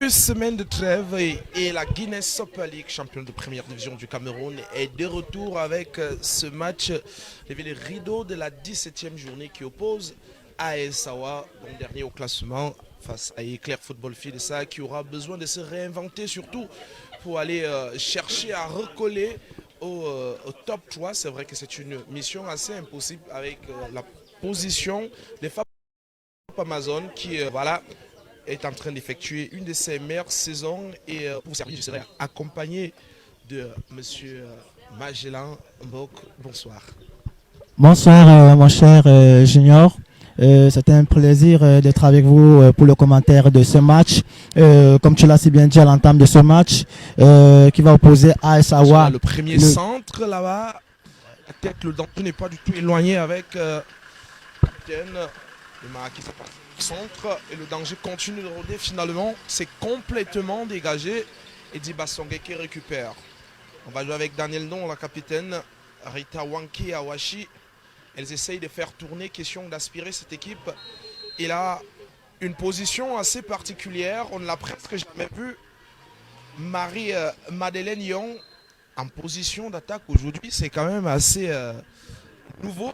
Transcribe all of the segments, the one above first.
Une semaine de trêve et la Guinness Super League, championne de première division du Cameroun, est de retour avec ce match, les rideaux de la 17e journée qui oppose AS Sawa, donc dernier au classement, face à Éclair Football Fidessa, qui aura besoin de se réinventer, surtout pour aller chercher à recoller au top 3. C'est vrai que c'est une mission assez impossible avec la position des femmes Amazon qui, voilà, est en train d'effectuer une de ses meilleures saisons et pour servir, je serai accompagné de Monsieur Magellan Mbok. Bonsoir. Bonsoir, mon cher Junior. C'était un plaisir d'être avec vous pour le commentaire de ce match. Comme tu l'as si bien dit à l'entame de ce match, qui va opposer AS Awa. Le premier centre là-bas, la tête, le danger n'est pas du tout éloigné avec capitaine. Le Marquis centre et le danger continue de rôder. Finalement, c'est complètement dégagé. Et Dibasongue qui récupère. On va jouer avec Daniel Non, la capitaine. Rita Wanki Awashi. Elles essayent de faire tourner, question d'aspirer cette équipe. Il a une position assez particulière. On ne l'a presque jamais vu. Marie-Madeleine Young en position d'attaque aujourd'hui, c'est quand même assez nouveau.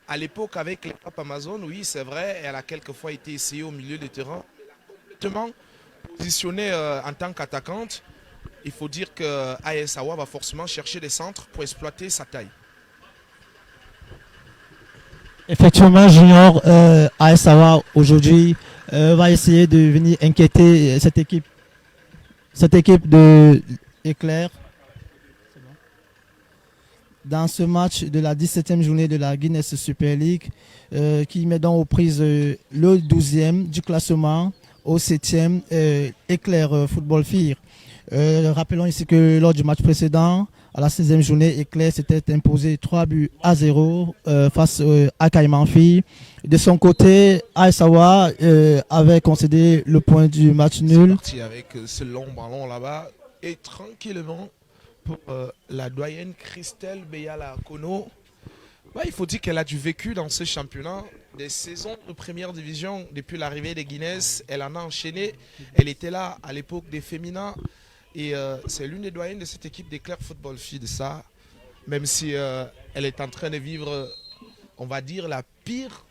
À l'époque, avec les papes Amazon, oui, c'est vrai, elle a quelquefois été essayée au milieu du terrain. Complètement positionnée en tant qu'attaquante, il faut dire que AS Awa va forcément chercher des centres pour exploiter sa taille. Effectivement, Junior, AS Awa aujourd'hui va essayer de venir inquiéter cette équipe de Éclair dans ce match de la 17e journée de la Guinness Super League qui met donc aux prises le 12e du classement au 7e Éclair Football Fire. Rappelons ici que lors du match précédent, à la 16e journée, Éclair s'était imposé 3 buts à 0 face à Caïman Fille. De son côté, Aïsawa avait concédé le point du match nul. C'est parti avec ce long ballon là-bas et tranquillement pour la doyenne Christelle Beyala Kono. Bah, il faut dire qu'elle a du vécu dans ce championnat. Des saisons de première division depuis l'arrivée des Guinness, elle en a enchaîné. Elle était là à l'époque des féminins. Et c'est l'une des doyennes de cette équipe d'Éclair Football Feed, ça. Même si elle est en train de vivre, on va dire, la pire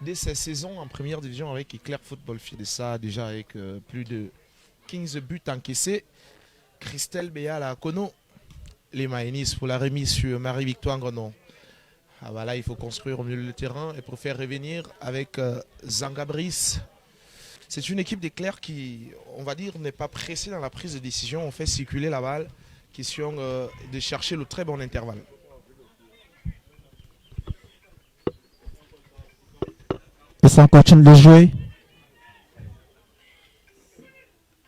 de ses saisons en première division avec Éclair Football Feed, ça, déjà avec plus de 15 buts encaissés. Christelle Béala Kono, les Maïnis pour la remise sur Marie-Victoire Grenon. Ah, voilà, il faut construire au milieu du terrain et pour faire revenir avec Zangabris. C'est une équipe d'Éclair qui, on va dire, n'est pas pressée dans la prise de décision. On fait circuler la balle, question de chercher le très bon intervalle. Et ça continue de jouer.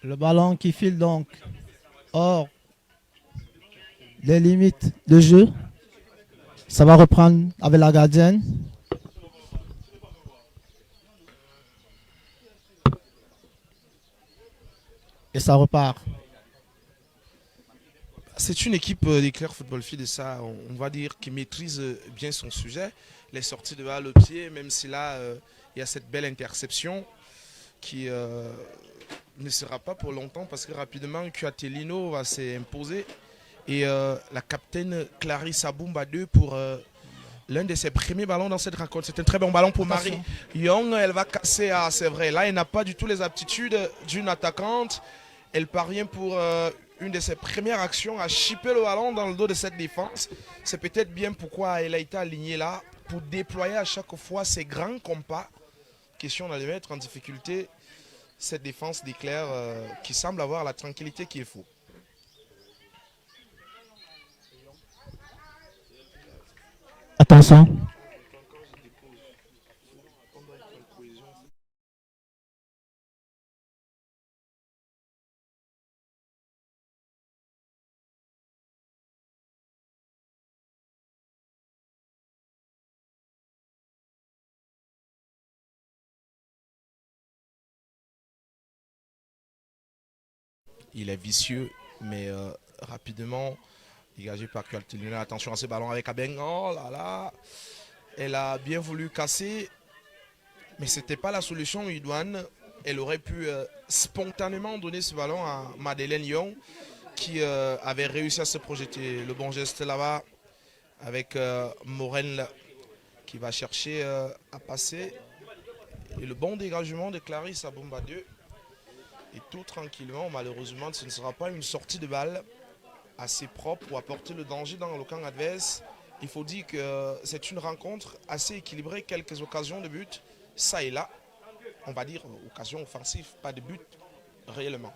Le ballon qui file donc hors les limites de jeu. Ça va reprendre avec la gardienne. Et ça repart. C'est une équipe d'Éclair Football Feed et ça, on va dire, qui maîtrise bien son sujet. Les sorties de balle au pied, même si là, il y a cette belle interception qui ne sera pas pour longtemps parce que rapidement, Kuatelino va s'imposer. Et la capitaine Clarisse Aboumba 2 pour l'un de ses premiers ballons dans cette rencontre. C'est un très bon ballon pour Marie Young. Elle va casser, ah, c'est vrai. Là, elle n'a pas du tout les aptitudes d'une attaquante. Elle parvient pour une de ses premières actions à chipper le ballon dans le dos de cette défense. C'est peut-être bien pourquoi elle a été alignée là, pour déployer à chaque fois ses grands compas. Question d'aller mettre en difficulté cette défense d'Éclair qui semble avoir la tranquillité qu'il faut. Attention. Il est vicieux, mais rapidement dégagé par Kualtilina. Attention à ce ballon avec Abeng. Oh là là. Elle a bien voulu casser, mais ce n'était pas la solution, Idouane. elle aurait pu spontanément donner ce ballon à Madeleine Lyon qui avait réussi à se projeter. Le bon geste là-bas avec Morel qui va chercher à passer. Et le bon dégagement de Clarisse Aboumba 2. Et tout tranquillement, malheureusement, ce ne sera pas une sortie de balle assez propre pour apporter le danger dans le camp adverse. Il faut dire que c'est une rencontre assez équilibrée, quelques occasions de but, ça et là. On va dire occasion offensive, pas de but réellement.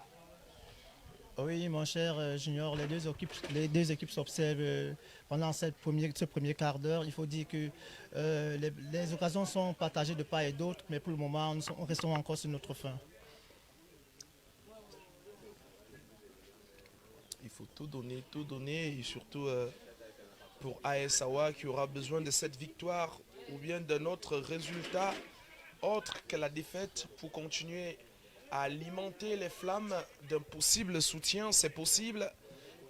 Oui, mon cher Junior, les deux équipes s'observent pendant ce premier quart d'heure. Il faut dire que les occasions sont partagées de part et d'autre, mais pour le moment, nous restons encore sur notre fin. Il faut tout donner, et surtout pour AS Awa qui aura besoin de cette victoire ou bien d'un autre résultat autre que la défaite pour continuer à alimenter les flammes d'un possible soutien. C'est possible.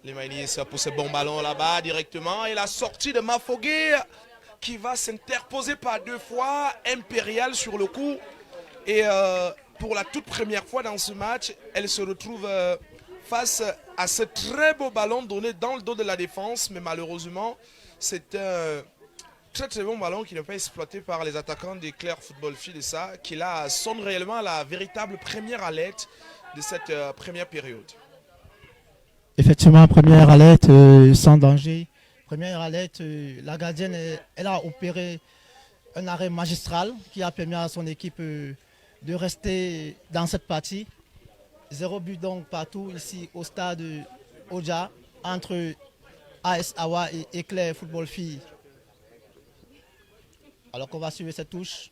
Les Maïlis pour ce bon ballon là-bas directement. Et la sortie de Mafogué qui va s'interposer par 2 fois. Impérial sur le coup. Et pour la toute première fois dans ce match, elle se retrouve face à ce très beau ballon donné dans le dos de la défense. Mais malheureusement, c'est un très bon ballon qui n'est pas exploité par les attaquants d'Éclair Football Fil et ça, qui là sonne réellement la véritable première alerte de cette première période. Effectivement, première alerte sans danger. Première alerte, la gardienne, elle a opéré un arrêt magistral qui a permis à son équipe de rester dans cette partie. 0 but donc partout ici au stade Oja entre AS Awa et Éclair Football Fil. Alors qu'on va suivre cette touche.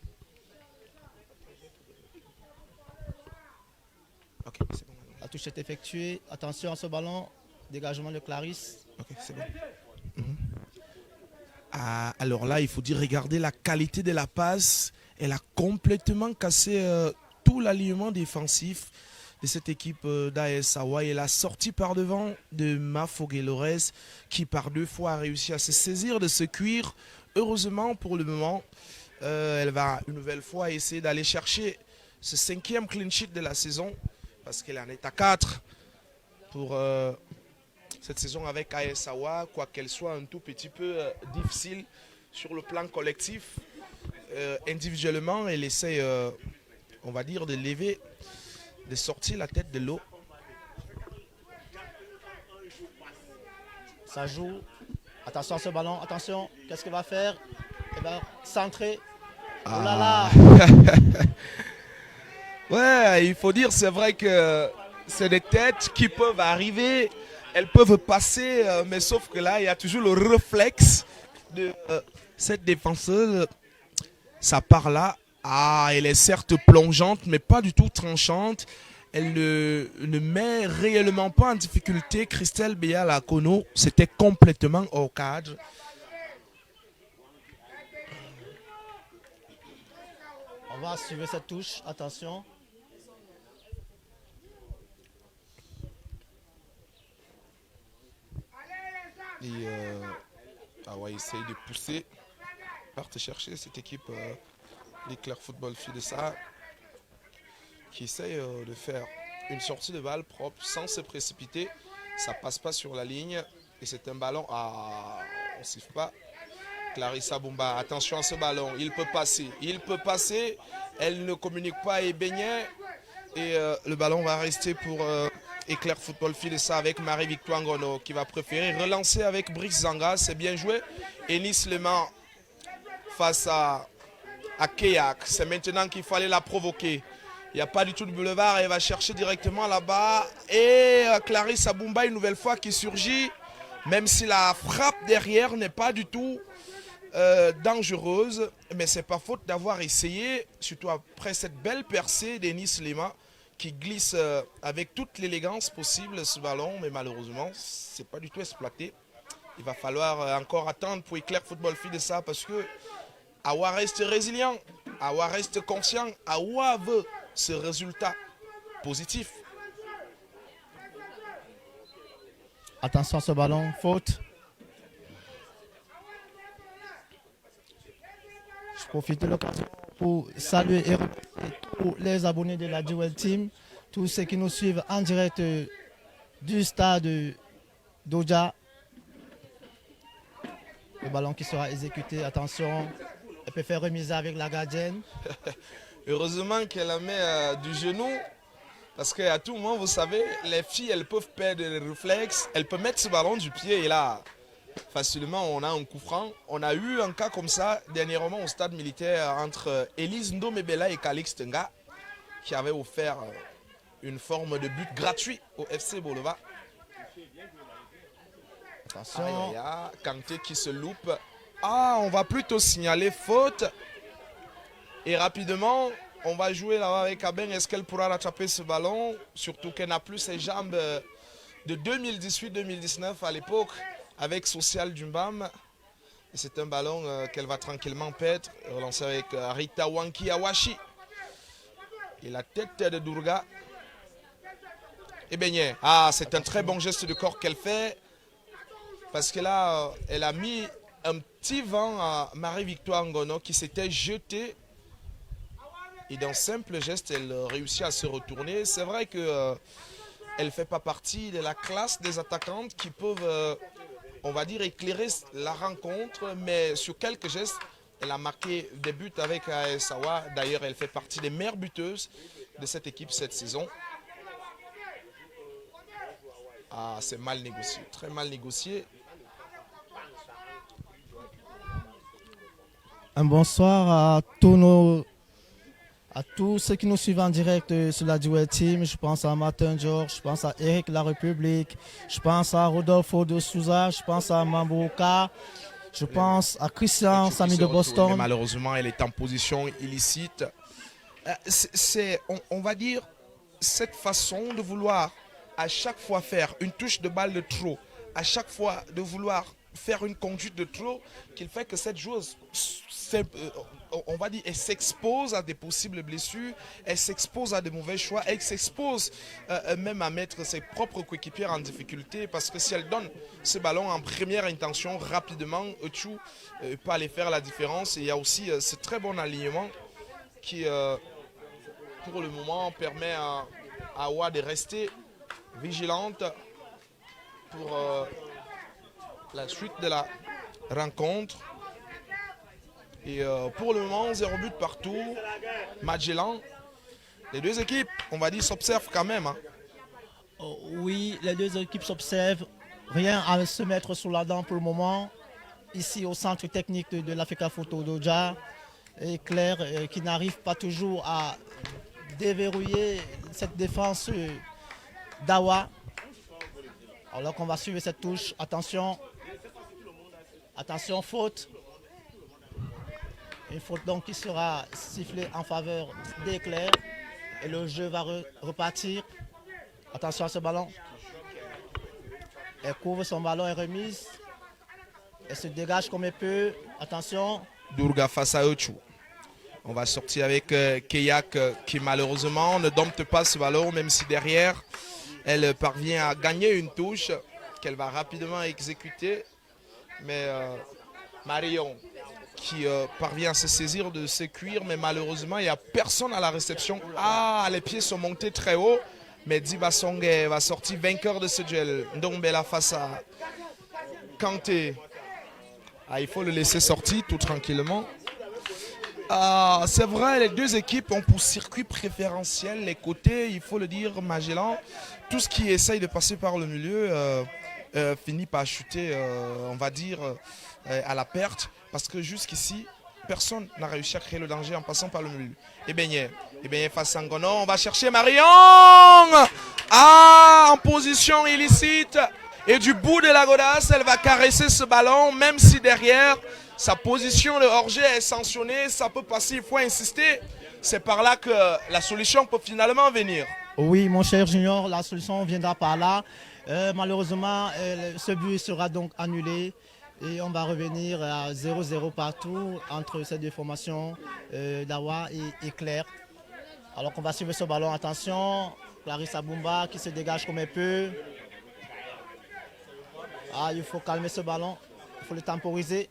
Okay, bon. La touche est effectuée. Attention à ce ballon. Dégagement de Clarisse. Ok, c'est bon. Alors là, il faut dire, regardez la qualité de la passe. Elle a complètement cassé tout l'alignement défensif de cette équipe d'AS Awa. Elle a sorti par devant de Mafogué Lores qui par 2 fois a réussi à se saisir de ce cuir. Heureusement pour le moment, elle va une nouvelle fois essayer d'aller chercher ce 5e clean sheet de la saison parce qu'elle en est à 4 pour cette saison avec AS Awa, quoiqu'elle soit un tout petit peu difficile sur le plan collectif. Individuellement, elle essaie, on va dire, de sortir la tête de l'eau. Ça joue. Attention à ce ballon, attention, qu'est-ce qu'elle va faire? Elle va centrer. Oh là là! Ouais, il faut dire, c'est vrai que c'est des têtes qui peuvent arriver, elles peuvent passer, mais sauf que là, il y a toujours le réflexe de cette défenseuse. Ça part là. Ah, elle est certes plongeante, mais pas du tout tranchante. Elle ne met réellement pas en difficulté Christelle Béala-Kono. C'était complètement hors cadre. On va suivre cette touche. Attention. Et Awa essaye de pousser, partir chercher cette équipe d'Éclair Football Fil de ça, qui essaye de faire une sortie de balle propre sans se précipiter. Ça passe pas sur la ligne et c'est un ballon à... on ne siffle pas. Clarisse Aboumba, attention à ce ballon, il peut passer, elle ne communique pas et baignait et le ballon va rester pour Éclair Football Fil et ça avec Marie-Victoire Ngono qui va préférer relancer avec Brice Zanga, c'est bien joué. Enis Leman face à Keyak, c'est maintenant qu'il fallait la provoquer. Il n'y a pas du tout de boulevard, elle va chercher directement là-bas. Et Clarisse Aboumba une nouvelle fois qui surgit, même si la frappe derrière n'est pas du tout dangereuse. Mais c'est pas faute d'avoir essayé, surtout après cette belle percée d'Enis Lema qui glisse avec toute l'élégance possible ce ballon. Mais malheureusement, c'est pas du tout exploité. Il va falloir encore attendre pour Éclair Football Fil de ça parce que Awa reste résilient, Awa reste conscient, Awa veut ce résultat positif. Attention à ce ballon, faute. Je profite de l'occasion pour saluer et remercier tous les abonnés de la Duel Team, tous ceux qui nous suivent en direct du stade d'Oja. Le ballon qui sera exécuté, attention, elle peut faire remise avec la gardienne. Heureusement qu'elle la met du genou, parce qu'à tout moment, vous savez, les filles, elles peuvent perdre les réflexes, elles peuvent mettre ce ballon du pied et là, facilement, on a un coup franc. On a eu un cas comme ça dernièrement au stade militaire entre Elise Ndomebela et Calix Tenga, qui avait offert une forme de but gratuit au FC Boulevard. Attention. Kanté qui se loupe. Ah, on va plutôt signaler faute. Et rapidement, on va jouer là avec Aben. Est-ce qu'elle pourra rattraper ce ballon? Surtout qu'elle n'a plus ses jambes de 2018-2019 à l'époque avec Social Dumbam. Et c'est un ballon qu'elle va tranquillement perdre. Relancer avec Rita Wanki Awashi. Et la tête de Durga. Et Beignet. Ah, c'est un très bon geste de corps qu'elle fait. Parce que là, elle a mis un petit vent à Marie-Victoire Ngono qui s'était jetée. Et d'un simple geste, elle réussit à se retourner. C'est vrai qu'elle ne fait pas partie de la classe des attaquantes qui peuvent, on va dire, éclairer la rencontre. Mais sur quelques gestes, elle a marqué des buts avec Aesawa. D'ailleurs, elle fait partie des meilleures buteuses de cette équipe cette saison. Ah, c'est mal négocié, très mal négocié. Un bonsoir à tous ceux qui nous suivent en direct sur la Duel Team. Je pense à Martin George, je pense à Eric La République, je pense à Rodolfo de Souza, je pense à Mambouka, je pense à Christian Samy de Boston. Mais malheureusement, elle est en position illicite. On va dire, cette façon de vouloir à chaque fois faire une touche de balle de trop, à chaque fois de vouloir faire une conduite de trop, qu'il fait que cette joueuse, on va dire, elle s'expose à des possibles blessures, elle s'expose à de mauvais choix, elle s'expose même à mettre ses propres coéquipiers en difficulté, parce que si elle donne ce ballon en première intention rapidement, Ochu peut aller faire la différence. Et il y a aussi ce très bon alignement qui, pour le moment, permet à Awa de rester vigilante pour la suite de la rencontre. Et pour le moment, 0 but partout. Magellan, les deux équipes, on va dire, s'observent quand même. Hein. Oh, oui, les deux équipes s'observent. Rien à se mettre sous la dent pour le moment. Ici au centre technique de l'Africa Photo d'Oja. Et Claire qui n'arrive pas toujours à déverrouiller cette défense d'Awa. Alors qu'on va suivre cette touche. Attention. Attention, faute. Une faute donc qui sera sifflée en faveur d'Éclair. Et le jeu va repartir. Attention à ce ballon. Elle couvre son ballon et remise. Elle se dégage comme elle peut. Attention. Durga face à Ochu. On va sortir avec Keyak qui malheureusement ne dompte pas ce ballon, même si derrière elle parvient à gagner une touche qu'elle va rapidement exécuter. Mais Marion qui parvient à se saisir de ses cuirs, mais malheureusement il n'y a personne à la réception. Ah, les pieds sont montés très haut, mais Diba Songé va sortir vainqueur de ce duel. Ndombela face à Kanté. Ah, il faut le laisser sortir tout tranquillement. Ah, c'est vrai, les deux équipes ont pour circuit préférentiel les côtés, il faut le dire, Magellan. Tout ce qui essaye de passer par le milieu finit par chuter, on va dire, à la perte. Parce que jusqu'ici, personne n'a réussi à créer le danger en passant par le milieu. Et Beignet face à Ngono, on va chercher Marion. Ah, en position illicite. Et du bout de la godasse, elle va caresser ce ballon, même si derrière, sa position de hors-jeu est sanctionnée, ça peut passer, il faut insister. C'est par là que la solution peut finalement venir. Oui, mon cher Junior, la solution viendra par là. Malheureusement, ce but sera donc annulé. Et on va revenir à 0-0 partout entre ces deux formations d'Awa et Claire. Alors qu'on va suivre ce ballon, attention. Clarissa Bumba qui se dégage comme elle peut. Ah, il faut calmer ce ballon, il faut le temporiser.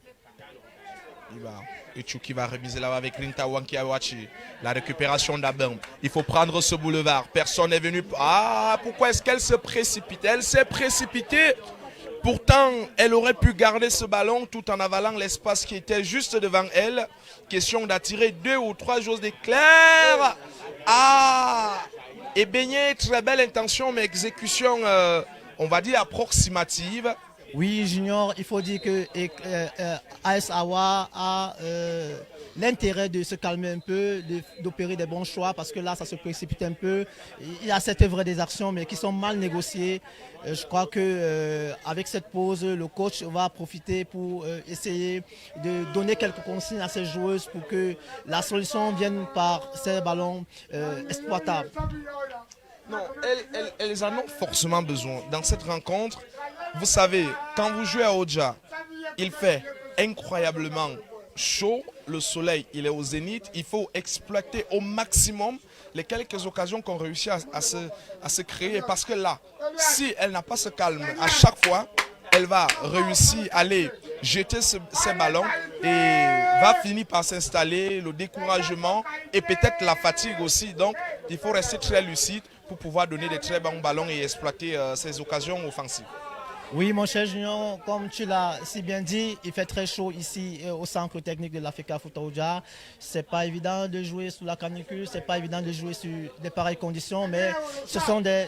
Il va. Et Tchouki va réviser là-bas avec Rinta Wankiawachi. La récupération d'Abem. Il faut prendre ce boulevard. Personne n'est venu. Ah, pourquoi est-ce qu'elle se précipite? Elle s'est précipitée. Pourtant, elle aurait pu garder ce ballon tout en avalant l'espace qui était juste devant elle. Question d'attirer 2 ou 3 joueurs d'éclair. Ah! Et Beignet, très belle intention, mais exécution, on va dire, approximative. Oui, Junior, il faut dire que AS Awa a l'intérêt de se calmer un peu, d'opérer des bons choix, parce que là, ça se précipite un peu. Il y a cette œuvre des actions, mais qui sont mal négociées. Je crois qu'avec cette pause, le coach va profiter pour essayer de donner quelques consignes à ses joueuses pour que la solution vienne par ces ballons exploitables. Non, elles en ont forcément besoin. Dans cette rencontre, vous savez, quand vous jouez à Oja, il fait incroyablement chaud. Le soleil, il est au zénith. Il faut exploiter au maximum les quelques occasions qu'on réussit à se créer. Parce que là, si elle n'a pas ce calme à chaque fois, elle va réussir à aller jeter ses ballons et va finir par s'installer le découragement et peut-être la fatigue aussi. Donc, il faut rester très lucide pour pouvoir donner des très bons ballons et exploiter ces occasions offensives. Oui, mon cher Junior, comme tu l'as si bien dit, il fait très chaud ici au centre technique de l'Africa Football. C'est pas évident de jouer sous la canicule, c'est pas évident de jouer sur des pareilles conditions, mais ce sont des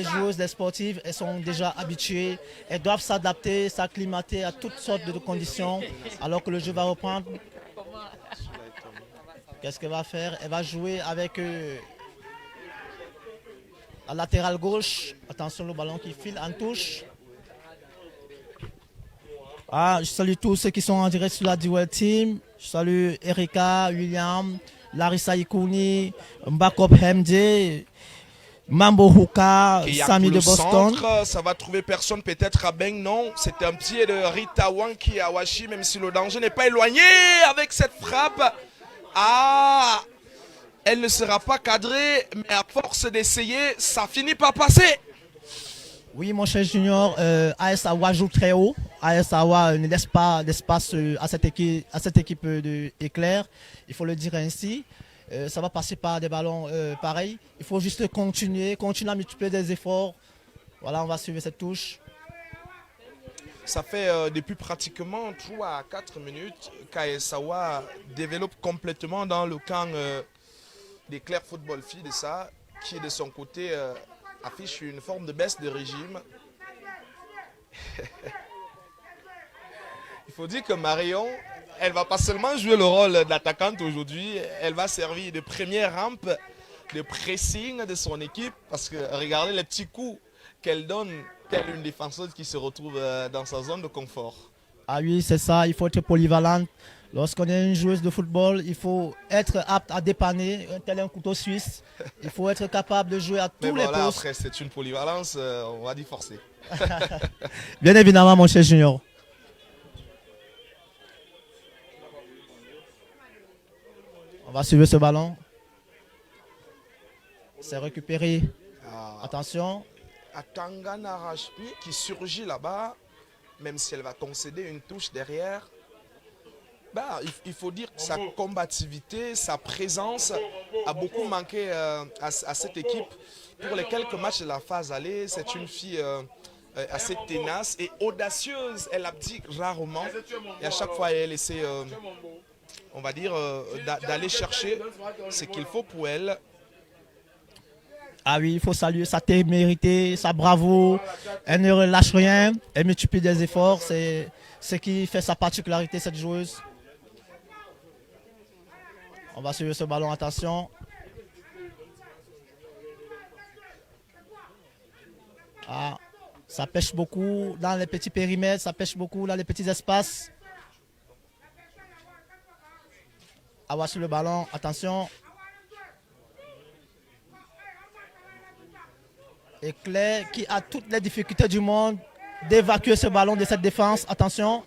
joueuses, des sportives, elles sont déjà habituées, elles doivent s'adapter, s'acclimater à toutes sortes de conditions, alors que le jeu va reprendre. Qu'est-ce qu'elle va faire? Elle va jouer avec la latérale gauche. Attention, le ballon qui file en touche. Ah, je salue tous ceux qui sont en direct sur la Duel Team. Je salue Erika, William, Larissa Ikouni, Mbakop Hemde, Mambo Huka, Samy de Boston. Centre, ça va trouver personne, peut-être à Beng, non. C'est un pied de Rita Wanki Awashi, même si le danger n'est pas éloigné avec cette frappe. Ah, elle ne sera pas cadrée, mais à force d'essayer, ça finit par passer. Oui, mon cher Junior, AS Awa joue très haut. AS Awa ne laisse pas d'espace à cette équipe de Éclair. Il faut le dire ainsi. Ça va passer par des ballons pareils. Il faut juste continuer à multiplier des efforts. Voilà, on va suivre cette touche. Ça fait depuis pratiquement 3 à 4 minutes qu'AS Awa développe complètement dans le camp d'Éclair Football Filles de ça, qui de son côté affiche une forme de baisse de régime. Il faut dire que Marion, elle va pas seulement jouer le rôle d'attaquante aujourd'hui, elle va servir de première rampe de pressing de son équipe, parce que regardez les petits coups qu'elle donne, telle une défenseuse qui se retrouve dans sa zone de confort. Ah oui, c'est ça, il faut être polyvalente. Lorsqu'on est une joueuse de football, il faut être apte à dépanner, tel un couteau suisse. Il faut être capable de jouer à tous les postes. Après, c'est une polyvalence, on va dire forcée. Bien évidemment, mon cher Junior. On va suivre ce ballon. C'est récupéré. Attention. Atangana Rashmi qui surgit là-bas, même si elle va concéder une touche derrière. Bah, il faut dire que sa combativité, sa présence a beaucoup manqué à cette équipe. Pour les quelques matchs de la phase allée, c'est une fille assez tenace et audacieuse. Elle abdique rarement et à chaque fois elle essaie, on va dire, d'aller chercher ce qu'il faut pour elle. Ah oui, il faut saluer sa témérité, sa bravoure. Elle ne relâche rien, elle multiplie des efforts. C'est ce qui fait sa particularité, cette joueuse. On va suivre ce ballon, attention. Ah, ça pêche beaucoup dans les petits périmètres, ça pêche beaucoup dans les petits espaces. On va sur le ballon, attention. Éclair qui a toutes les difficultés du monde d'évacuer ce ballon de cette défense, attention.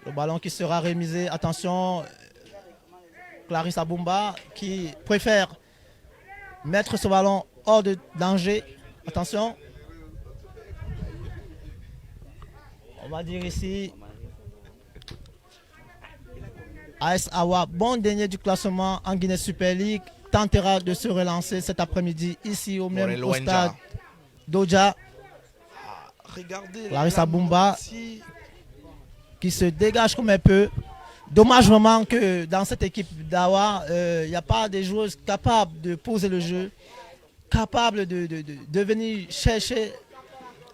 Le ballon qui sera remisé, attention, Clarissa Bumba qui préfère mettre ce ballon hors de danger, attention. On va dire ici AS Awa, bon dernier du classement en Guinée Super League, tentera de se relancer cet après-midi ici au même au stade d'Oja. Regardez Clarissa Bumba ici. Qui se dégage comme un peu. Dommage vraiment que dans cette équipe d'Awa, il n'y a pas des joueuses capables de poser le jeu, capables de venir chercher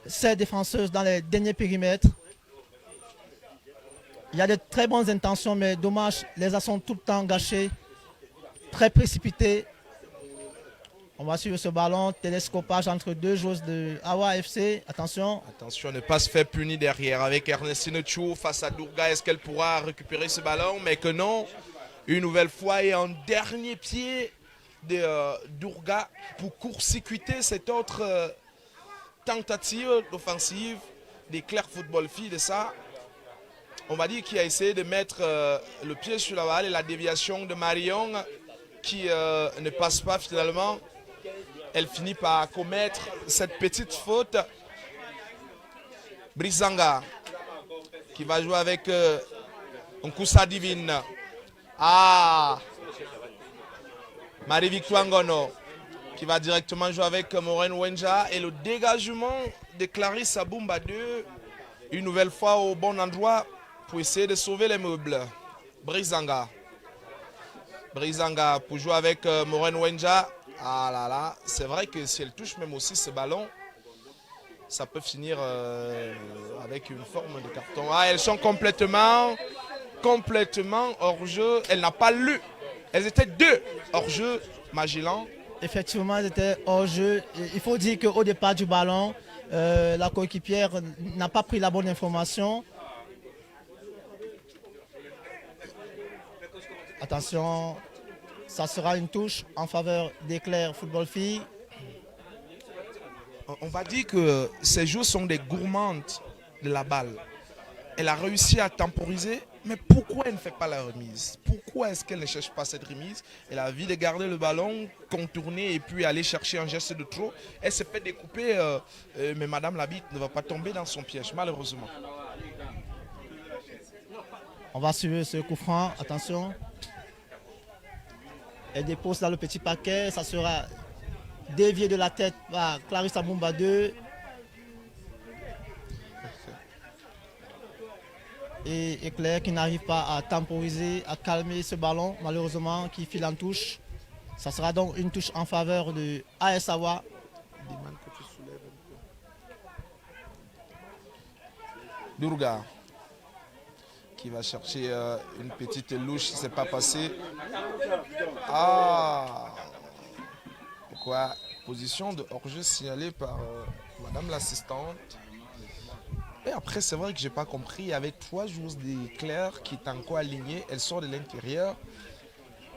ces défenseuses dans les derniers périmètres. Il y a de très bonnes intentions, mais dommage, les actions tout le temps gâchées, très précipitées. On va suivre ce ballon, télescopage entre deux joueuses de Awa FC. Attention. Attention, ne pas se faire punir derrière avec Ernestine Chou face à Dourga. Est-ce qu'elle pourra récupérer ce ballon? Mais que non. Une nouvelle fois et en dernier pied de Dourga pour court-circuiter cette autre tentative d'offensive des Claire Football Filles de ça. On va dire qu'il a essayé de mettre le pied sur la balle et la déviation de Marion qui ne passe pas finalement. Elle finit par commettre cette petite faute. Brisanga qui va jouer avec Nkusa Divine. Ah, Marie-Victoire Ngono qui va directement jouer avec Maureen Wenja. Et le dégagement de Clarisse Abumba 2. Une nouvelle fois au bon endroit pour essayer de sauver les meubles. Brisanga. Brisanga pour jouer avec Maureen Wenja. Ah là là, c'est vrai que si elle touche même aussi ce ballon, ça peut finir avec une forme de carton. Ah, elles sont complètement hors jeu. Elle n'a pas lu. Elles étaient deux hors jeu, Magellan. Effectivement, elles étaient hors jeu. Il faut dire qu'au départ du ballon, la coéquipière n'a pas pris la bonne information. Attention, ça sera une touche en faveur d'Éclair Football Filles. On va dire que ces joueurs sont des gourmandes de la balle. Elle a réussi à temporiser, mais pourquoi elle ne fait pas la remise? Pourquoi est-ce qu'elle ne cherche pas cette remise? Elle a envie de garder le ballon, contourner et puis aller chercher un geste de trop. Elle se fait découper, mais Madame Labitte ne va pas tomber dans son piège, malheureusement. On va suivre ce coup franc, attention. Elle dépose dans le petit paquet, ça sera dévié de la tête par Clarissa Bumba 2. Et Éclair qui n'arrive pas à temporiser, à calmer ce ballon, malheureusement, qui file en touche. Ça sera donc une touche en faveur de AS Awa. Dourga qui va chercher une petite louche, c'est pas passé. Ah, pourquoi? Position de hors-jeu signalée par Madame l'assistante. Et après, c'est vrai que j'ai pas compris. Il y avait 3 joueuses d'Éclair qui étaient encore alignées. Elles sortent de l'intérieur.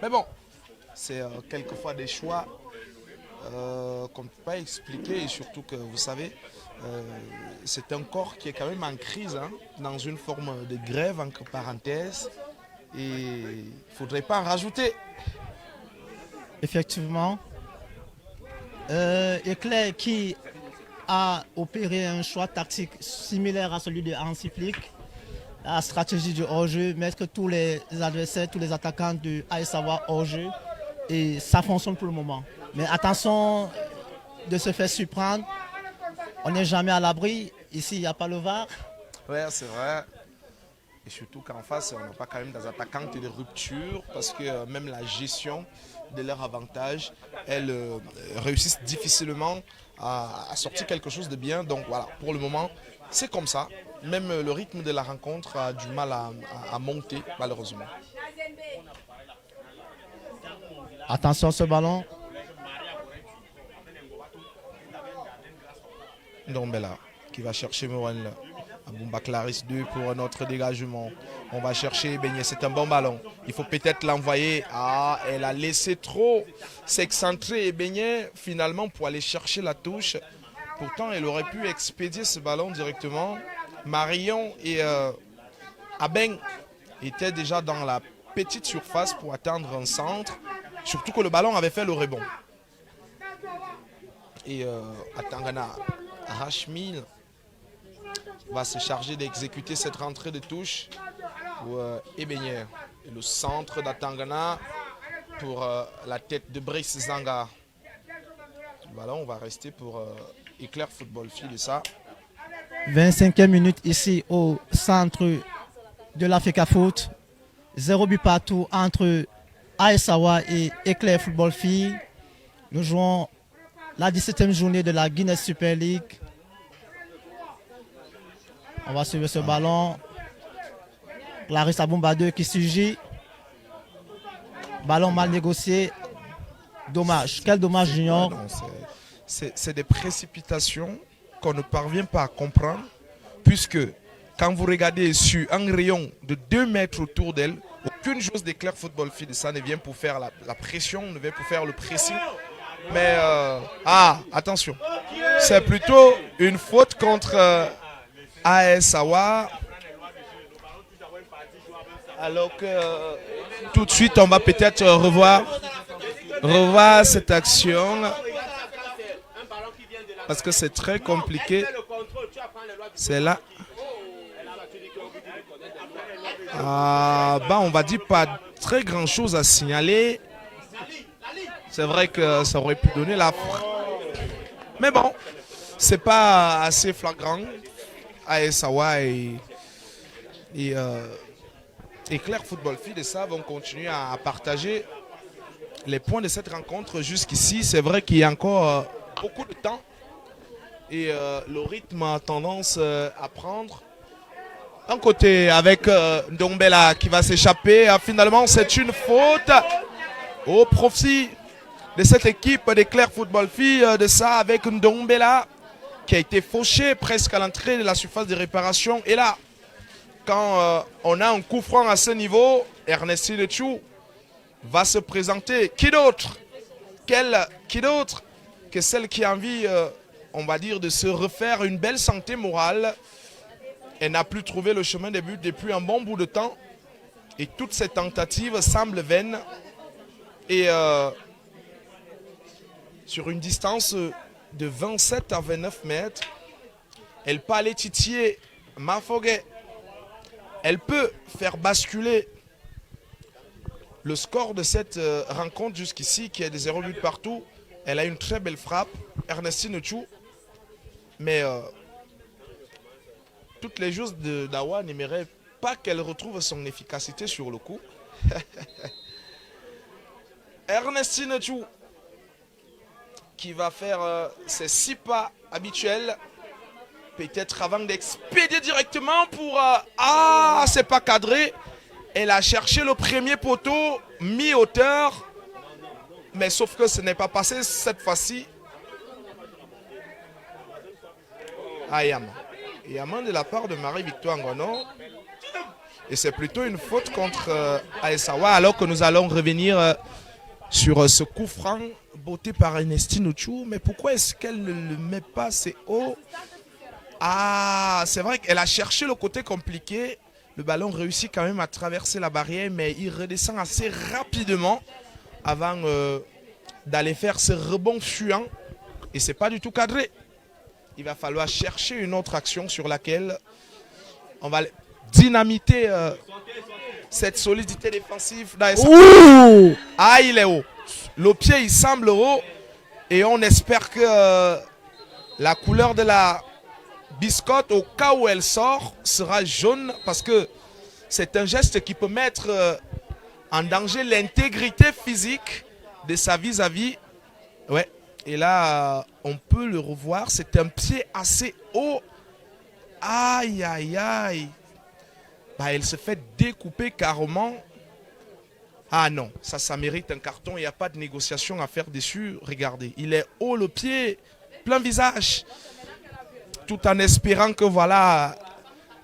Mais bon, c'est quelquefois des choix qu'on ne peut pas expliquer. Et surtout que, vous savez, c'est un corps qui est quand même en crise, hein, dans une forme de grève, entre parenthèses. Et il ne faudrait pas en rajouter. Effectivement. Éclair qui a opéré un choix tactique similaire à celui de Hansi Flick. La stratégie du hors-jeu, mettre tous les adversaires, tous les attaquants de AS Awa hors-jeu. Et ça fonctionne pour le moment. Mais attention de se faire surprendre. On n'est jamais à l'abri. Ici, il n'y a pas le VAR. Oui, c'est vrai. Et surtout qu'en face, on n'a pas quand même des attaquantes de rupture parce que même la gestion de leur avantage, elles réussissent difficilement à sortir quelque chose de bien. Donc voilà, pour le moment, c'est comme ça. Même le rythme de la rencontre a du mal à monter, malheureusement. Attention à ce ballon. Ndombela qui va chercher Morel. Abumba Clarisse 2 pour notre dégagement. On va chercher Beignet, c'est un bon ballon. Il faut peut-être l'envoyer. Ah, elle a laissé trop s'excentrer et Beignet finalement pour aller chercher la touche. Pourtant, elle aurait pu expédier ce ballon directement. Marion et Abeng étaient déjà dans la petite surface pour atteindre un centre. Surtout que le ballon avait fait le rebond. Et Atangana Hashmil va se charger d'exécuter cette rentrée de touche pour Ebenière. Et le centre d'Atangana pour la tête de Brice Zanga. Le ballon va rester pour Éclair Football Fille de ça. 25e minute ici au centre de l'Africa Foot. 0 but partout entre AS Sawa et Éclair Football Fille. Nous jouons la 17e journée de la Guinness Super League. On va suivre ce ballon. Clarisse Aboumba 2 qui surgit. Ballon mal négocié. Dommage. Quel dommage, Junior. C'est des précipitations qu'on ne parvient pas à comprendre, puisque quand vous regardez sur un rayon de 2 mètres autour d'elle, aucune chose d'Éclair Football Fille de ça ne vient pour faire la pression, ne vient pour faire le pressing. Mais, attention, c'est plutôt une faute contre AS Sawa. Alors que tout de suite, on va peut-être revoir cette action. Parce que c'est très compliqué. C'est là. On va dire pas très grand chose à signaler. C'est vrai que ça aurait pu donner la frappe. Mais bon, c'est pas assez flagrant. AS Sawa et Éclair Football Fille et ça vont continuer à partager les points de cette rencontre jusqu'ici. C'est vrai qu'il y a encore beaucoup de temps. Et le rythme a tendance à prendre. Un côté avec Ndombela qui va s'échapper. Finalement, c'est une faute au profit de cette équipe d'Éclair Football Fille de ça avec Ndombela qui a été fauché presque à l'entrée de la surface de réparation. Et là, quand on a un coup franc à ce niveau, Ernestine Chou va se présenter. Qui d'autre que celle qui a envie on va dire, de se refaire une belle santé morale. Elle n'a plus trouvé le chemin des buts depuis un bon bout de temps. Et toutes ces tentatives semblent vaines. Et sur une distance de 27 à 29 mètres, elle peut aller titiller Mafogué. Elle peut faire basculer le score de cette rencontre jusqu'ici, qui est de 0 but partout. Elle a une très belle frappe, Ernestine Chou. Mais toutes les joueuses d'Awa n'aimeraient pas qu'elle retrouve son efficacité sur le coup. Ernestine Chou qui va faire ses 6 pas habituels. Peut-être avant d'expédier directement pour... c'est pas cadré. Elle a cherché le premier poteau, mi-hauteur. Mais sauf que ce n'est pas passé cette fois-ci. Yaman de la part de Marie-Victoire Ngono. Et c'est plutôt une faute contre AS Sawa, alors que nous allons revenir sur ce coup franc botté par Ernestine Chou. Mais pourquoi est-ce qu'elle ne le met pas assez haut? C'est vrai qu'elle a cherché le côté compliqué. Le ballon réussit quand même à traverser la barrière, mais il redescend assez rapidement avant d'aller faire ce rebond fuyant. Et c'est pas du tout cadré. Il va falloir chercher une autre action sur laquelle on va dynamiter cette solidité défensive d'AS. Il est haut. Le pied, il semble haut. Et on espère que la couleur de la biscotte, au cas où elle sort, sera jaune. Parce que c'est un geste qui peut mettre en danger l'intégrité physique de sa vis-à-vis. Ouais. Et là, on peut le revoir. C'est un pied assez haut. Aïe, aïe, aïe. Elle se fait découper carrément. Non, ça mérite un carton. Il n'y a pas de négociation à faire dessus. Regardez, il est haut le pied, plein visage. Tout en espérant que voilà,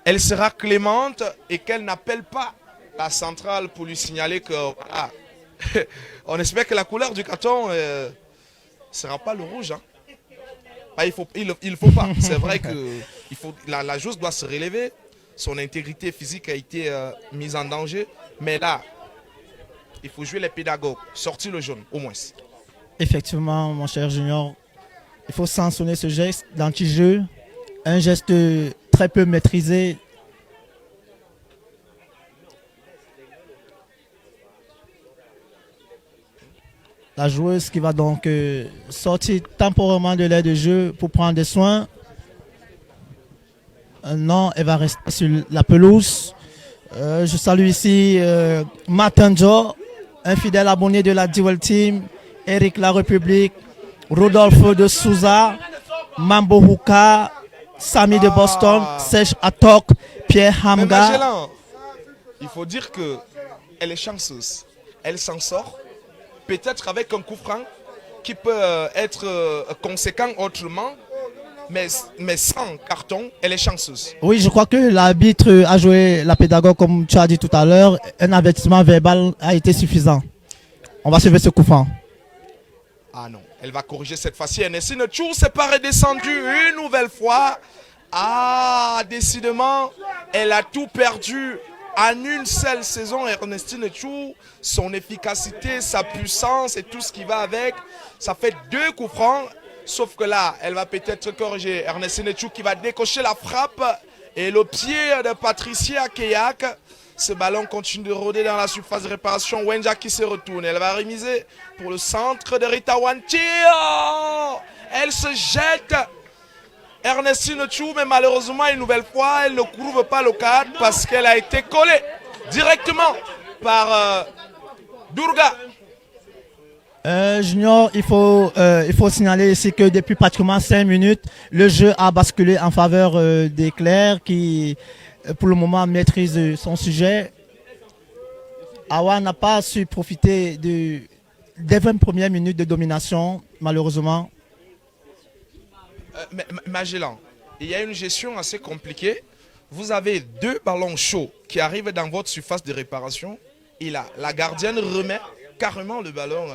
elle sera clémente et qu'elle n'appelle pas la centrale pour lui signaler que voilà. On espère que la couleur du carton sera pas le rouge. Il faut pas. C'est vrai que la joueuse doit se relever. Son intégrité physique a été mise en danger. Mais là, il faut jouer les pédagogues. Sortir le jaune, au moins. Effectivement, mon cher Junior, il faut sanctionner ce geste d'anti-jeu. Un geste très peu maîtrisé. La joueuse qui va donc sortir temporairement de l'aire de jeu pour prendre des soins. Non, elle va rester sur la pelouse. Je salue ici Martin Joe, un fidèle abonné de la Dual Team, Eric La République, Rodolphe de Souza, Mambo Huka, Sami de Boston, Serge Atok, Pierre Mais Hamga. Magellan, il faut dire qu'elle est chanceuse. Elle s'en sort, peut-être avec un coup franc qui peut être conséquent autrement, mais sans carton, elle est chanceuse. Oui, je crois que l'arbitre a joué la pédagogue comme tu as dit tout à l'heure. Un avertissement verbal a été suffisant. On va suivre ce coup franc. Ah non, elle va corriger cette fois-ci. Ernestine Chou s'est pas redescendue une nouvelle fois. Ah, décidément, elle a tout perdu en une seule saison. Ernestine Chou, son efficacité, sa puissance et tout ce qui va avec. Ça fait 2 coups francs. Sauf que là, elle va peut-être corriger. Ernestine Chou qui va décocher la frappe. Et le pied de Patricia Keyak. Ce ballon continue de rôder dans la surface de réparation. Wenja qui se retourne. Elle va remiser pour le centre de Rita Wanti. Oh, elle se jette. Ernestine Chou, mais malheureusement, une nouvelle fois, elle ne couvre pas le cadre parce qu'elle a été collée directement par Durga. Junior, il faut signaler ici que depuis pratiquement 5 minutes, le jeu a basculé en faveur d'Éclair qui, pour le moment, maîtrise son sujet. Awa n'a pas su profiter des 20 premières minutes de domination, malheureusement. Magellan, il y a une gestion assez compliquée. Vous avez 2 ballons chauds qui arrivent dans votre surface de réparation. Et là, la gardienne remet carrément le ballon,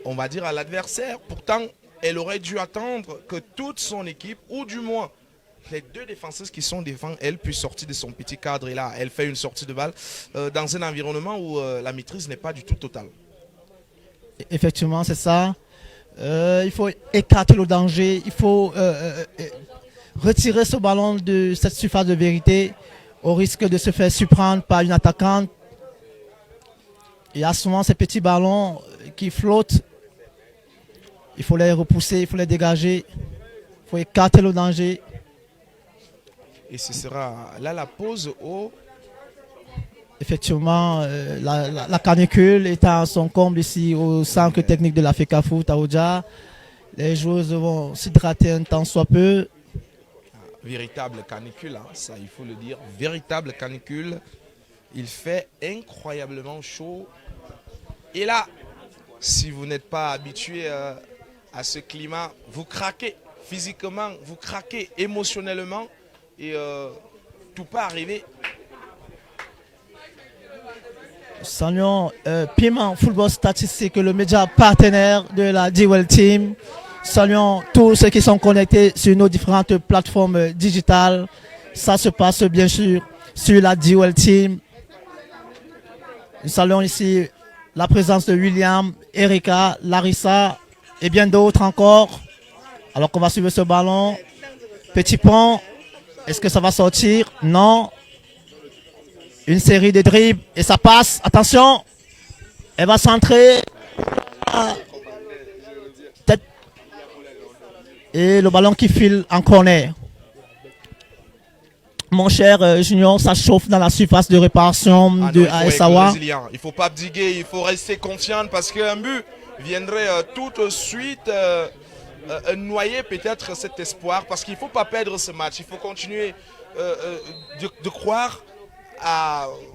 on va dire, à l'adversaire. Pourtant, elle aurait dû attendre que toute son équipe, ou du moins les 2 défenseuses qui sont devant elle, puissent sortir de son petit cadre. Et là, elle fait une sortie de balle dans un environnement où la maîtrise n'est pas du tout totale. Effectivement, c'est ça. Il faut écarter le danger. Il faut retirer ce ballon de cette surface de vérité au risque de se faire surprendre par une attaquante. Il y a souvent ces petits ballons qui flottent. Il faut les repousser, il faut les dégager. Il faut écarter le danger. Et ce sera là la pause au... Effectivement, la canicule est à son comble ici au centre technique de la FECAFOOT à Oja. Les joueuses vont s'hydrater un temps soit peu. Véritable canicule, hein, ça il faut le dire. Véritable canicule. Il fait incroyablement chaud. Et là, si vous n'êtes pas habitué à ce climat, vous craquez physiquement, vous craquez émotionnellement. Et tout peut arriver. Saluons Piment Football Statistique, le média partenaire de la Dual Team. Saluons tous ceux qui sont connectés sur nos différentes plateformes digitales. Ça se passe bien sûr sur la Dual Team. Nous saluons ici la présence de William, Erika, Larissa et bien d'autres encore. Alors qu'on va suivre ce ballon. Petit pont. Est-ce que ça va sortir? Non. Une série de dribbles et ça passe. Attention. Elle va centrer. Et le ballon qui file en corner. Mon cher Junior, ça chauffe dans la surface de réparation de AS Awa. Il ne faut pas abdiguer, il faut rester confiant parce qu'un but viendrait tout de suite noyer peut-être cet espoir. Parce qu'il ne faut pas perdre ce match. Il faut continuer de croire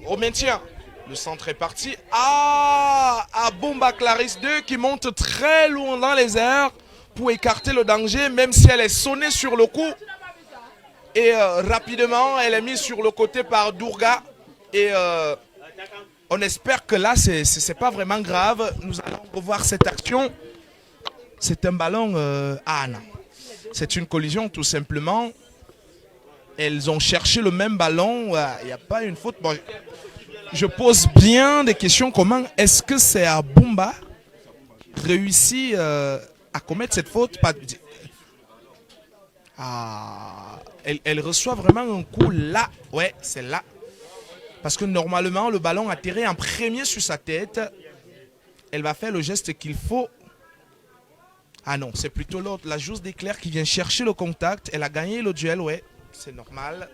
au maintien. Le centre est parti. À Bomba Clarisse 2 qui monte très loin dans les airs pour écarter le danger, même si elle est sonnée sur le coup. Et rapidement, elle est mise sur le côté par Durga. Et on espère que là, c'est pas vraiment grave. Nous allons revoir cette action. C'est un ballon... ah non. C'est une collision tout simplement. Elles ont cherché le même ballon. Il n'y a pas une faute. Bon, je pose bien des questions. Comment est-ce que c'est à Bomba réussi à commettre cette faute? Elle reçoit vraiment un coup là. Ouais, c'est là. Parce que normalement, le ballon atterrit en premier sur sa tête. Elle va faire le geste qu'il faut. Ah non, c'est plutôt l'autre, la joueuse d'Éclair qui vient chercher le contact. Elle a gagné le duel, ouais, c'est normal.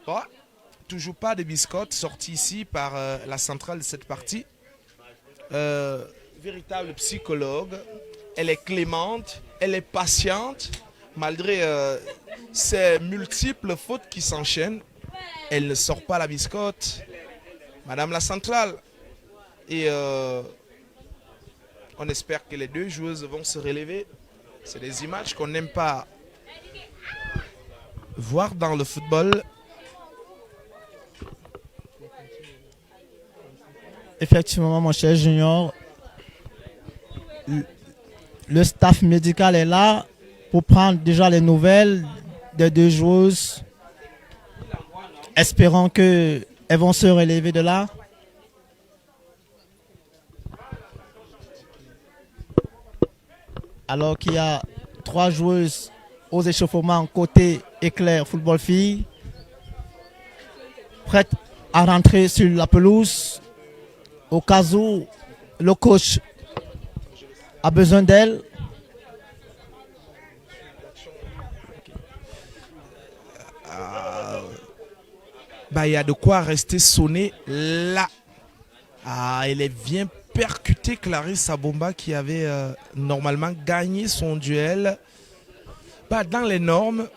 Oh, toujours pas de biscotte sorti ici par la centrale de cette partie. Véritable psychologue. Elle est clémente, elle est patiente. Malgré ces multiples fautes qui s'enchaînent, elle ne sort pas la biscotte. Madame la centrale. Et on espère que les deux joueuses vont se relever. C'est des images qu'on n'aime pas voir dans le football. Effectivement, mon cher Junior, le staff médical est là pour prendre déjà les nouvelles des deux joueuses. Espérons qu'elles vont se relever de là. Alors qu'il y a 3 joueuses aux échauffements côté Éclair Football Filles, prêtes à rentrer sur la pelouse au cas où le coach a besoin d'elles. Il y a de quoi rester sonné là. Ah, elle vient percuter Clarisse Abomba qui avait normalement gagné son duel. Dans les normes,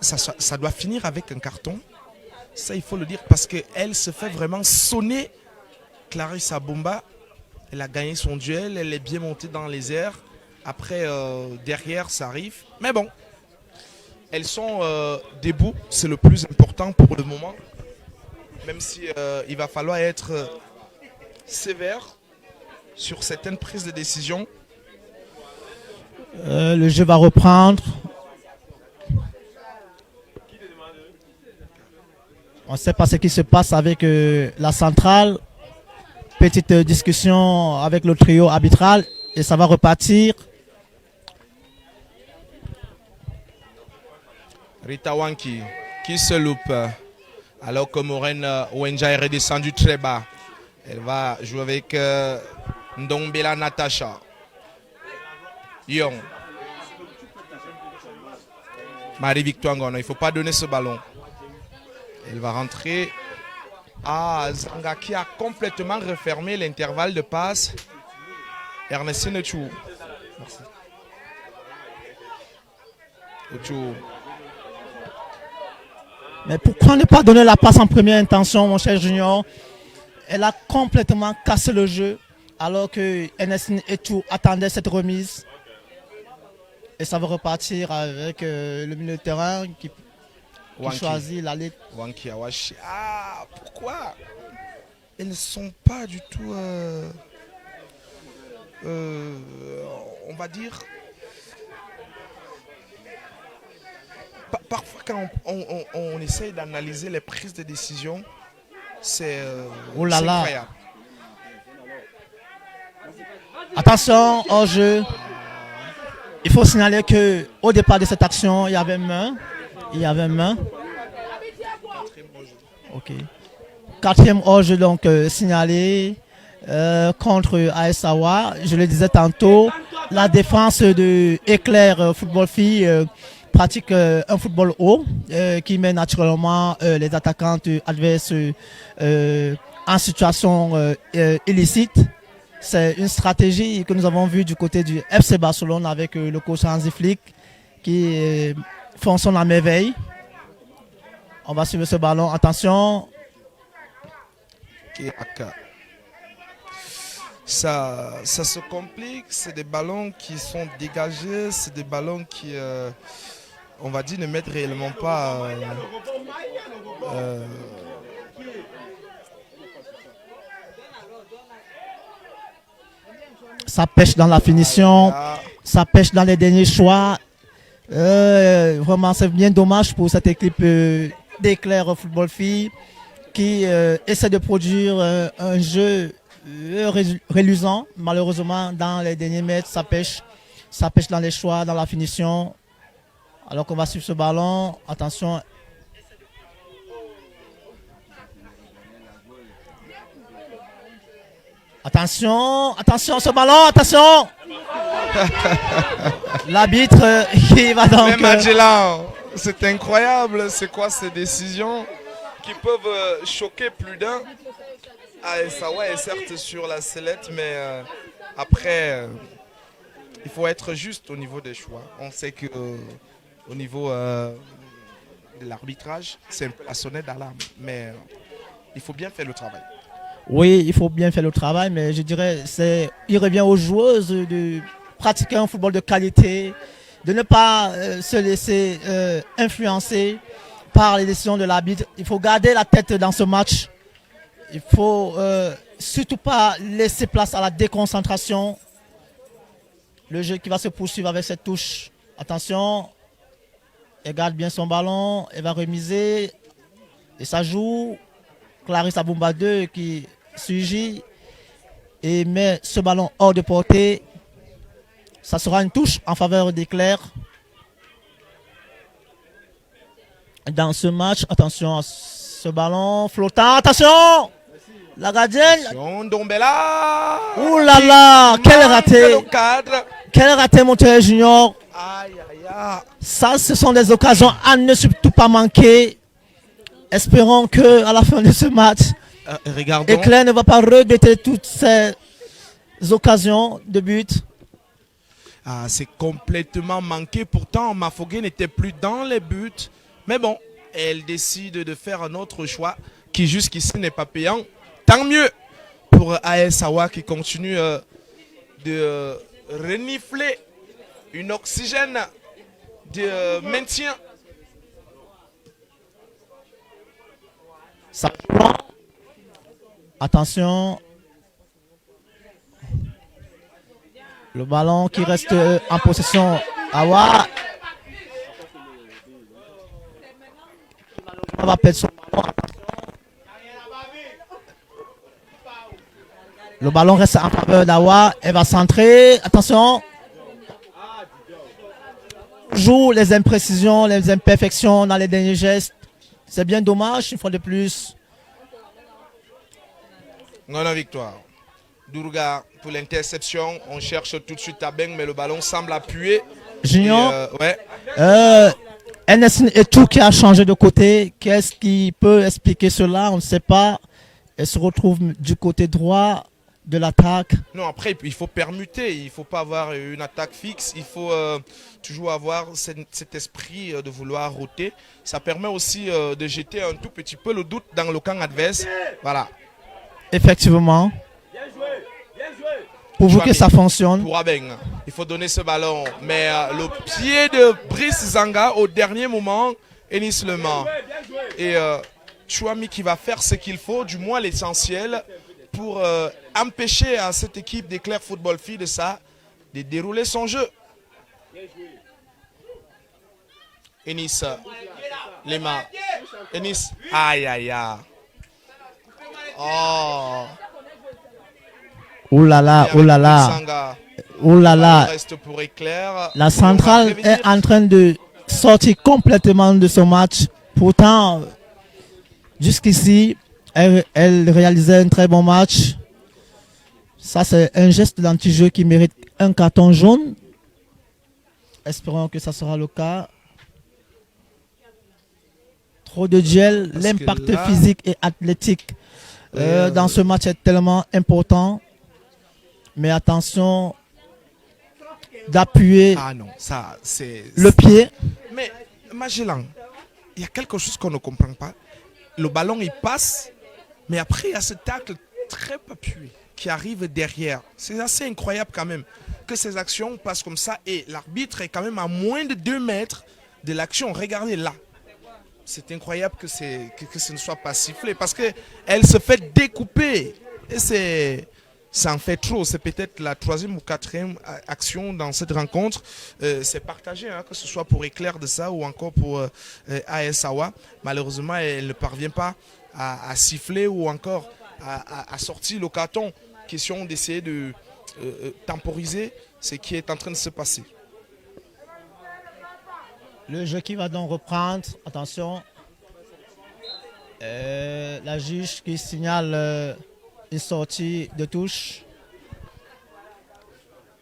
ça doit finir avec un carton. Ça, il faut le dire parce qu'elle se fait vraiment sonner. Clarisse Abomba, elle a gagné son duel, elle est bien montée dans les airs. Après, derrière, ça arrive. Mais bon, elles sont debout, c'est le plus important pour le moment. Même si il va falloir être sévère sur certaines prises de décision. Le jeu va reprendre. On ne sait pas ce qui se passe avec la centrale. Petite discussion avec le trio arbitral et ça va repartir. Rita Wanki qui se loupe alors que Maureen Wenja est redescendue très bas. Elle va jouer avec Ndombela Natasha. Young. Marie-Victoire Ngono, il ne faut pas donner ce ballon. Elle va rentrer. Ah, Zanga qui a complètement refermé l'intervalle de passe. Ernestine Chou. Merci. Chou. Mais pourquoi ne pas donner la passe en première intention, mon cher Junior? Elle a complètement cassé le jeu alors que Ernestine Chou attendait cette remise. Et ça va repartir avec le milieu de terrain qui choisit la ligne. Wanki Awashi. Ah, pourquoi elles ne sont pas du tout, on va dire, parfois quand on essaye d'analyser les prises de décision, c'est incroyable. Attention, hors jeu. Il faut signaler qu'au départ de cette action, il y avait main. Ok. 4e hors-jeu donc signalé contre AS Awa. Je le disais tantôt, la défense de Éclair Football Filles pratique un football haut qui met naturellement les attaquantes adverses en situation illicite. C'est une stratégie que nous avons vue du côté du FC Barcelone avec le coach Hansi Flick qui fonctionne à merveille. On va suivre ce ballon. Attention. Ça se complique. C'est des ballons qui sont dégagés. C'est des ballons qui, on va dire, ne mettent réellement pas... Ça pêche dans la finition. Ça pêche dans les derniers choix. Vraiment, c'est bien dommage pour cette équipe d'Éclair Football Filles qui essaie de produire un jeu reluisant. Malheureusement, dans les derniers mètres, ça pêche dans les choix, dans la finition. Alors qu'on va suivre ce ballon. Attention. Attention, attention ce ballon, attention. L'arbitre qui va donc... Mais Magellan, c'est incroyable. C'est quoi ces décisions qui peuvent choquer plus d'un? Sawa est certes sur la sellette, mais après, il faut être juste au niveau des choix. On sait que au niveau de l'arbitrage, c'est un peu la sonnette d'alarme, mais il faut bien faire le travail. Oui, il faut bien faire le travail, mais je dirais il revient aux joueuses de pratiquer un football de qualité, de ne pas se laisser influencer par les décisions de l'arbitre. Il faut garder la tête dans ce match. Il faut surtout pas laisser place à la déconcentration. Le jeu qui va se poursuivre avec cette touche. Attention, elle garde bien son ballon, elle va remiser et ça joue. Clarisse Aboumba 2 qui surgit et met ce ballon hors de portée. Ça sera une touche en faveur d'Éclair. Dans ce match, attention à ce ballon flottant. Attention! La gardienne. Dombella. Ouh là là! Quel raté! Quel raté, Monterrey Junior! Aïe, aïe, aïe. Ça, ce sont des occasions à ne surtout pas manquer. Espérons qu'à la fin de ce match, Éclair ne va pas regretter toutes ces occasions de but. Ah, c'est complètement manqué. Pourtant, Mafogué n'était plus dans les buts. Mais bon, elle décide de faire un autre choix qui jusqu'ici n'est pas payant. Tant mieux pour AS Sawa qui continue de renifler une oxygène de maintien. Ça prend. Attention. Le ballon qui reste en possession. Awa. On va perdre son ballon. Le ballon reste en faveur d'Awa. Elle va centrer. Attention. Joue les imprécisions, les imperfections dans les derniers gestes. C'est bien dommage, une fois de plus. Non, la victoire. Durga pour l'interception. On cherche tout de suite à Beng, mais le ballon semble appuyer. Junior. Ouais. Enesine Etou qui a changé de côté. Qu'est-ce qui peut expliquer cela? On ne sait pas. Elle se retrouve du côté droit de l'attaque. Non, après, il faut permuter. Il ne faut pas avoir une attaque fixe. Il faut toujours avoir cet esprit de vouloir roter. Ça permet aussi de jeter un tout petit peu le doute dans le camp adverse. Voilà. Effectivement. Pourvu que ça fonctionne. Pour Abeng, il faut donner ce ballon. Mais le pied de Brice Zanga au dernier moment, Enis Leman. Et Chouami qui va faire ce qu'il faut, du moins l'essentiel, pour empêcher à cette équipe d'Éclair Football Fille de dérouler son jeu. Enis, Lema, Enis, aïe aïe aïe. Oh. Oh là là, oh là là. Oh là là. La centrale est en train de sortir complètement de ce match. Pourtant, jusqu'ici, elle réalisait un très bon match. Ça, c'est un geste d'anti-jeu qui mérite un carton jaune. Espérons que ça sera le cas. Trop de duels, l'impact physique et athlétique dans ce match est tellement important. Mais attention d'appuyer le pied. Mais Magellan, il y a quelque chose qu'on ne comprend pas. Le ballon, il passe, mais après, il y a ce tacle très appuyé qui arrive derrière. C'est assez incroyable quand même que ces actions passent comme ça. Et l'arbitre est quand même à moins de 2 mètres de l'action. Regardez là. C'est incroyable que ce ne soit pas sifflé parce qu'elle se fait découper. Et ça en fait trop. C'est peut-être la 3e ou 4e action dans cette rencontre. C'est partagé, hein, que ce soit pour Éclair de ça ou encore pour AS Sawa. Malheureusement, elle ne parvient pas à siffler ou encore à sortir le carton. Question d'essayer de temporiser ce qui est en train de se passer. Le jeu qui va donc reprendre. Attention. La juge qui signale une sortie de touche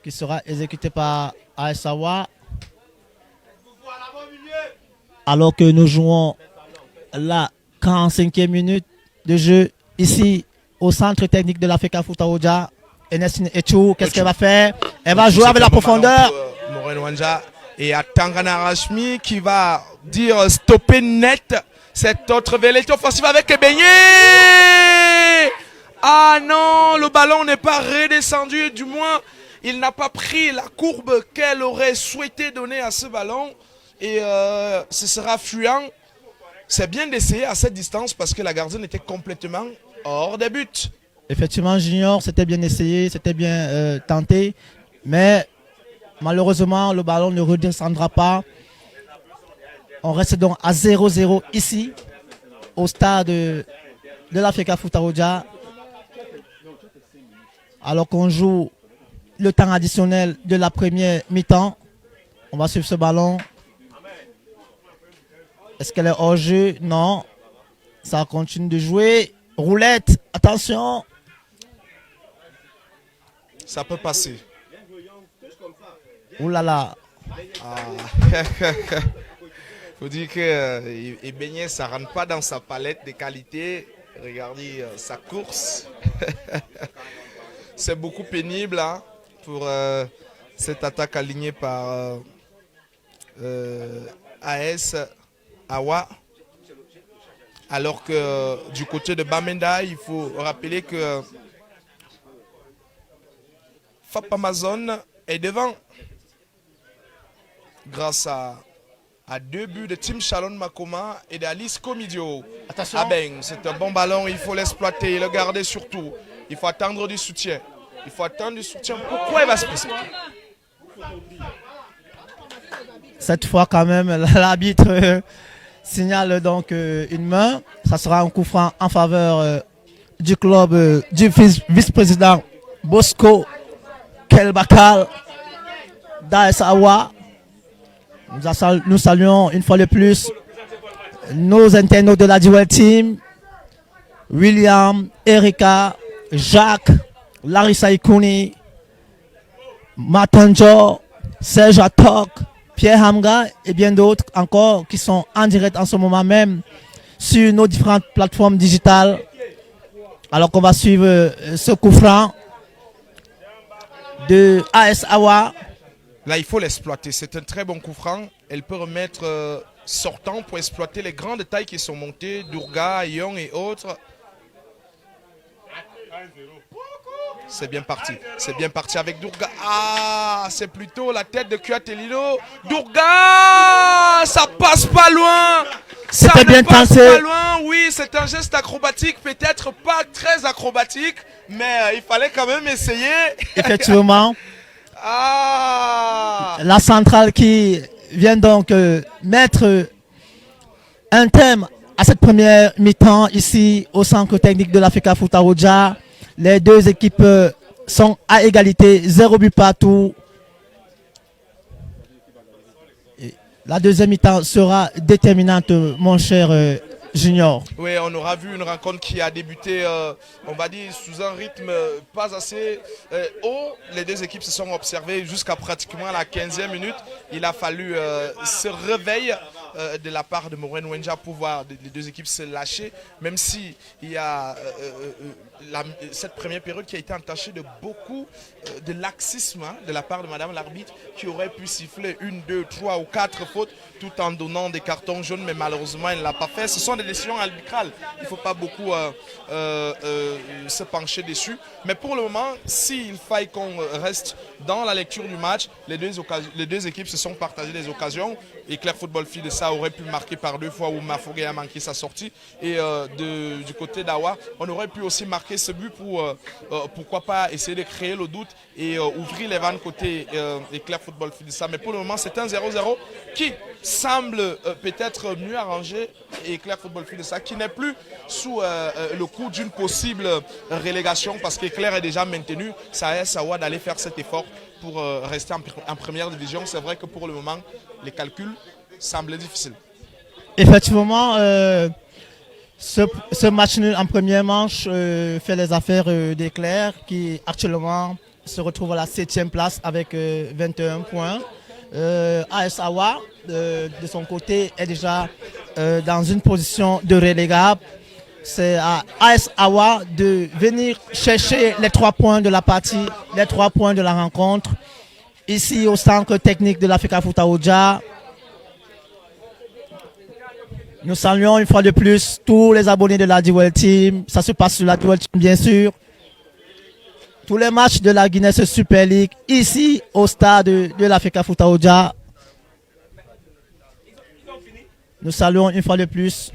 qui sera exécutée par Aessawa. Alors que nous jouons la 45e minute de jeu ici au centre technique de l'Africa Foutaouja. Enesine Echou, qu'est-ce qu'elle va faire? Elle va jouer avec la profondeur. Moreno Wanja et à Tangana Rashmi qui va dire stopper net cette autre velléité offensive avec Ebenye. Ah non, le ballon n'est pas redescendu, du moins il n'a pas pris la courbe qu'elle aurait souhaité donner à ce ballon. Et ce sera fluent. C'est bien d'essayer à cette distance parce que la gardienne était complètement hors des buts. Effectivement, Junior, c'était bien essayé, c'était bien tenté. Mais malheureusement, le ballon ne redescendra pas. On reste donc à 0-0 ici, au stade de l'Africa Foutaouja. Alors qu'on joue le temps additionnel de la première mi-temps. On va suivre ce ballon. Est-ce qu'elle est hors jeu? Non. Ça continue de jouer. Roulette, attention. Ça peut passer. Ouh là là. Faut dire que Ebenye, ça rentre pas dans sa palette de qualité. Regardez sa course. C'est beaucoup pénible hein, pour cette attaque alignée par AS Awa. Alors que du côté de Bamenda, il faut rappeler que Fap Amazon est devant grâce à 2 buts de Tim Shalon Makoma et d'Alice Comidio. Attention. Ah ben, c'est un bon ballon, il faut l'exploiter et le garder surtout. Il faut attendre du soutien. Il faut attendre du soutien. Pourquoi il va se précipiter? Cette fois quand même, l'arbitre signale donc une main. Ça sera un coup franc en faveur du club du vice-président Bosco Kelbakal d'AS Awa. Nous saluons une fois de plus nos internautes de la Duel Team. William, Erika, Jacques, Larissa Ikouni, Matanjo, Serge Atok, Pierre Hamga et bien d'autres encore qui sont en direct en ce moment même sur nos différentes plateformes digitales. Alors qu'on va suivre ce coup franc de AS Awa. Là, il faut l'exploiter. C'est un très bon coup franc. Elle peut remettre sortant pour exploiter les grandes tailles qui sont montées, Dourga, Young et autres. C'est bien parti. C'est bien parti avec Dourga. Ah, c'est plutôt la tête de Kuatelino. Dourga, ça passe pas loin. C'était bien passe pensé. pas loin. Oui, c'est un geste acrobatique, peut-être pas très acrobatique, mais il fallait quand même essayer. Effectivement. Ah. La centrale qui vient donc mettre un thème à cette première mi-temps ici au centre technique de l'Africa Foutaouja. Les deux équipes sont à égalité, 0 but partout. Et la deuxième mi-temps sera déterminante, mon cher Junior. Oui, on aura vu une rencontre qui a débuté, on va dire, sous un rythme pas assez haut. Les deux équipes se sont observées jusqu'à pratiquement la 15e minute. Il a fallu ce réveil de la part de Moreno Wanja pour voir les deux équipes se lâcher, même si il y a cette première période qui a été entachée de beaucoup de laxisme hein, de la part de Madame l'arbitre qui aurait pu siffler 1, 2, 3 ou 4 fautes tout en donnant des cartons jaunes, mais malheureusement elle ne l'a pas fait. Ce sont des décisions arbitrales, il ne faut pas beaucoup se pencher dessus, mais pour le moment, s'il faille qu'on reste dans la lecture du match, les deux équipes se sont partagées des occasions. Éclair Football Field, ça aurait pu marquer par 2 fois où Mafogé a manqué sa sortie. Et du côté d'Awa, on aurait pu aussi marquer ce but pour, pourquoi pas, essayer de créer le doute et ouvrir les vannes côté Éclair Football Field. Ça. Mais pour le moment, c'est un 0-0 qui semble peut-être mieux arrangé. Et Éclair Football Field, ça, qui n'est plus sous le coup d'une possible relégation parce qu'Éclair est déjà maintenu. Ça aide Awa d'aller faire cet effort pour rester en première division. C'est vrai que pour le moment, les calculs semblent difficiles. Effectivement, Ce match nul en première manche fait les affaires d'Éclair qui actuellement se retrouve à la 7e place avec 21 points. AS Awa, de son côté, est déjà dans une position de relégable. C'est à AS Awa de venir chercher les 3 points de la partie, les 3 points de la rencontre. Ici au centre technique de l'Africa Foutaouja. Nous saluons une fois de plus tous les abonnés de la Duel Team. Ça se passe sur la Duel Team, bien sûr. Tous les matchs de la Guinness Super League, ici au stade de l'Africa Foutaouja. Nous saluons une fois de plus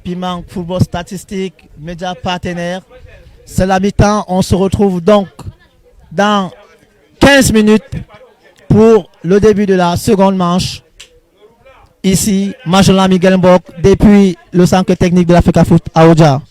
Piment Football Statistique, média partenaire. C'est la mi-temps. On se retrouve donc dans 15 minutes pour le début de la seconde manche. Ici, Majola Miguel Mbok, depuis le centre technique de l'Africa Foot à Oja.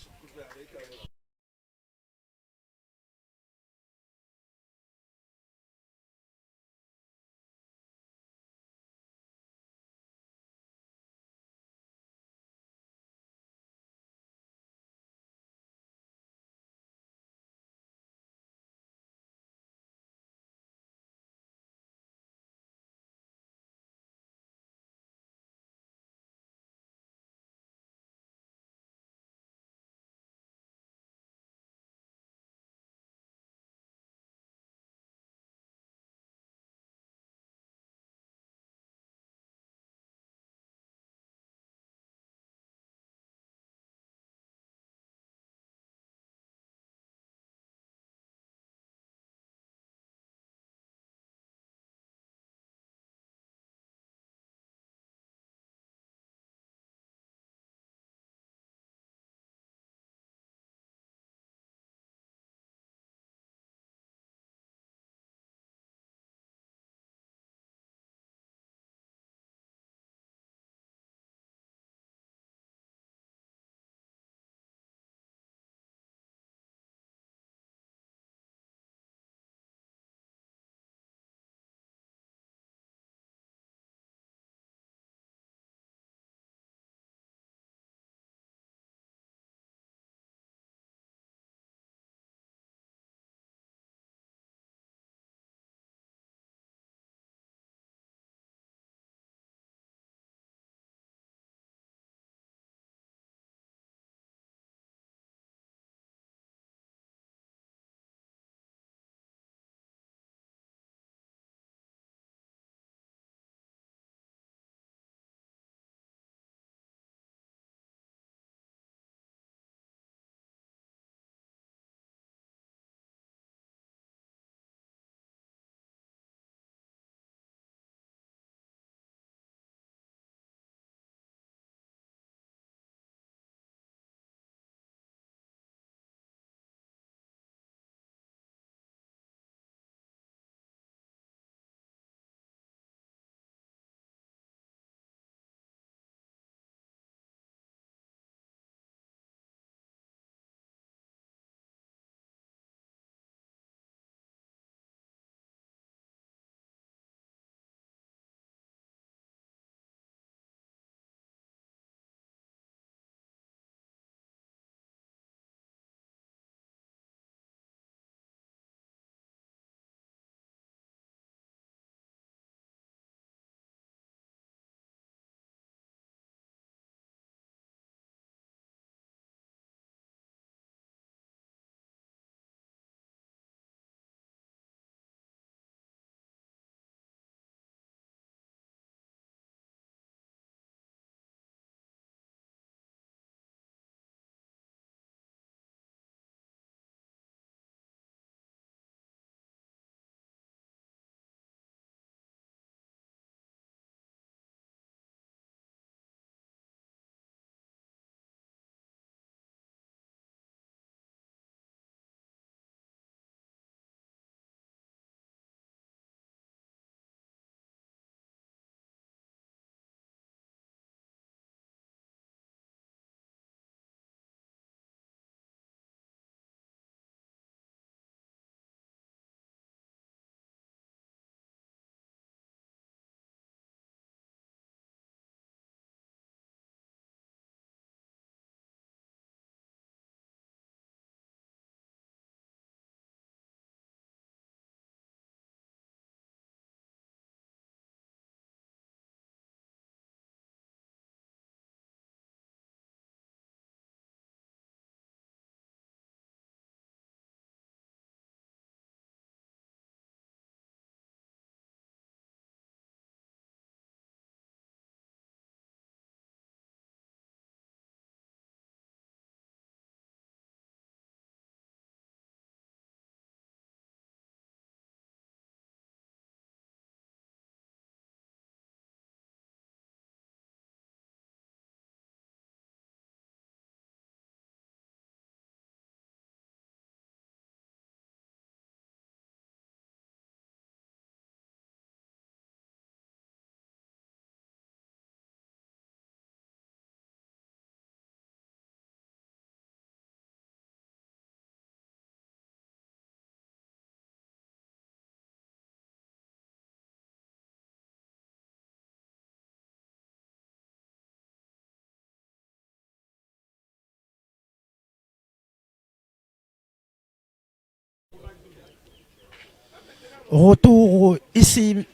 Retour ici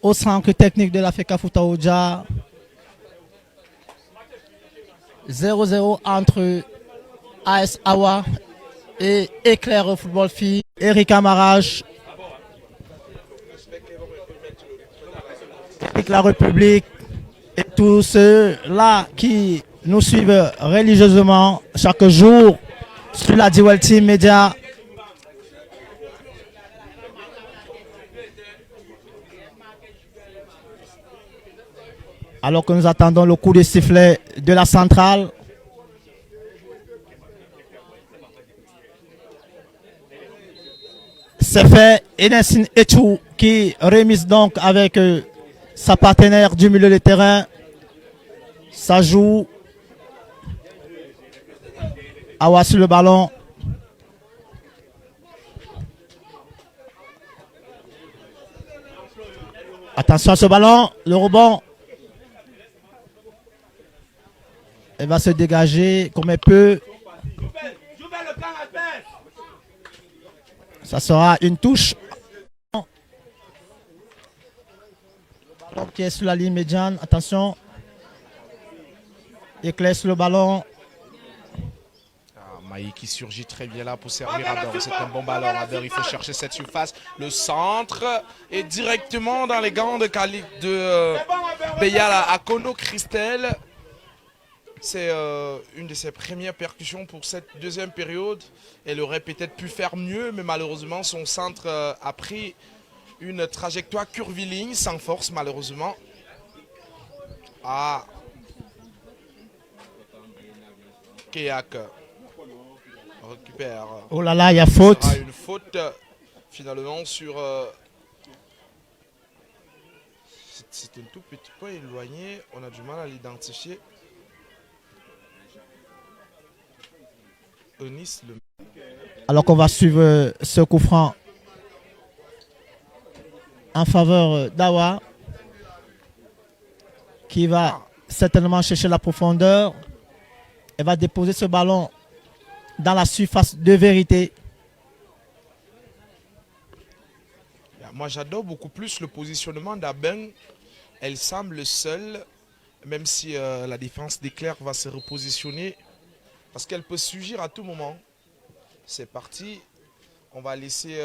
au centre technique de la FECA Foutaouja. 0-0 entre AS Awa et Éclair Football Filles. Eric Amarage. Avec la République et tous ceux-là qui nous suivent religieusement chaque jour sur la Dual Team Media. Alors que nous attendons le coup de sifflet de la centrale. C'est fait. Enesine Etou qui remise donc avec sa partenaire du milieu de terrain. Ça joue. Awa sur le ballon. Attention à ce ballon. Le rebond. Elle va se dégager comme elle peut. Ça sera une touche. Ballon qui est sur la ligne médiane. Attention. Éclair sur le ballon. Maï qui surgit très bien là pour servir Ador. C'est un bon ballon. Ador, il faut chercher cette surface. Le centre est directement dans les gants de Beyala Akono Christelle. C'est une de ses premières percussions pour cette deuxième période. Elle aurait peut-être pu faire mieux, mais malheureusement, son centre a pris une trajectoire curviligne, sans force, malheureusement. Ah. Keyak récupère. Oh là là, il y a faute. Il y aura une faute, finalement, sur... c'est un tout petit peu éloigné. On a du mal à l'identifier. Alors qu'on va suivre ce coup franc en faveur d'Awa qui va certainement chercher la profondeur. Elle va déposer ce ballon dans la surface de vérité. Moi j'adore beaucoup plus le positionnement d'Aben. Elle semble seule, même si la défense d'Éclair va se repositionner. Parce qu'elle peut surgir à tout moment. C'est parti. On va laisser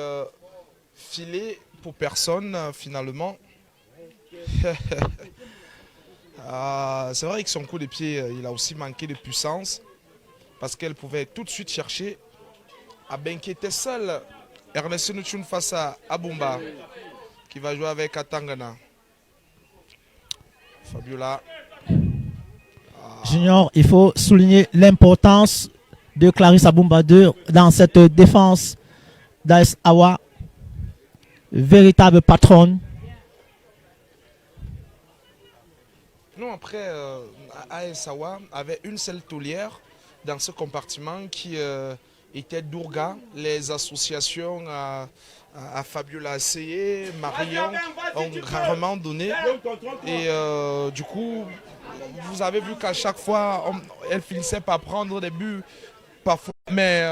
filer pour personne finalement. C'est vrai que son coup de pied, il a aussi manqué de puissance. Parce qu'elle pouvait tout de suite chercher. Aben qui était seul. Ernest Nuchun face à Abumba. Qui va jouer avec Atangana. Fabiola. Junior, il faut souligner l'importance de Clarisse Abumba 2 dans cette défense d'AS Awa. Véritable patronne. Non, après, AS Awa avait une seule taulière dans ce compartiment qui était Dourga. Les associations à Fabiola Asseyé, Marion ont rarement donné. Et du coup, vous avez vu qu'à chaque fois, elle finissait par prendre des buts parfois. Mais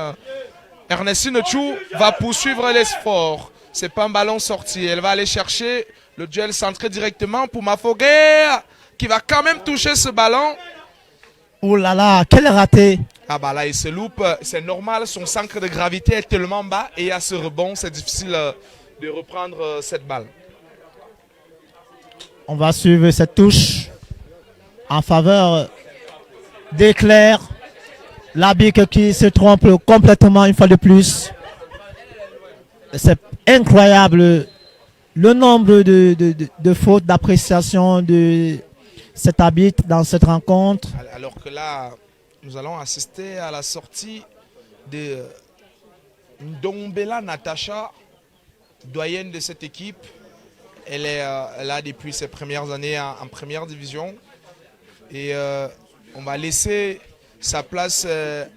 Ernestine Chou va poursuivre l'effort. C'est pas un ballon sorti. Elle va aller chercher le duel centré directement pour Mafogué qui va quand même toucher ce ballon. Oh là là, quel raté! Ah bah là, il se loupe. C'est normal, son centre de gravité est tellement bas et à ce rebond, c'est difficile de reprendre cette balle. On va suivre cette touche en faveur d'Éclair. L'arbitre qui se trompe complètement une fois de plus. C'est incroyable le nombre de fautes d'appréciation de cet arbitre dans cette rencontre. Alors que là, nous allons assister à la sortie de Ndombela Natacha, doyenne de cette équipe. Elle est là depuis ses premières années en première division. Et on va laisser sa place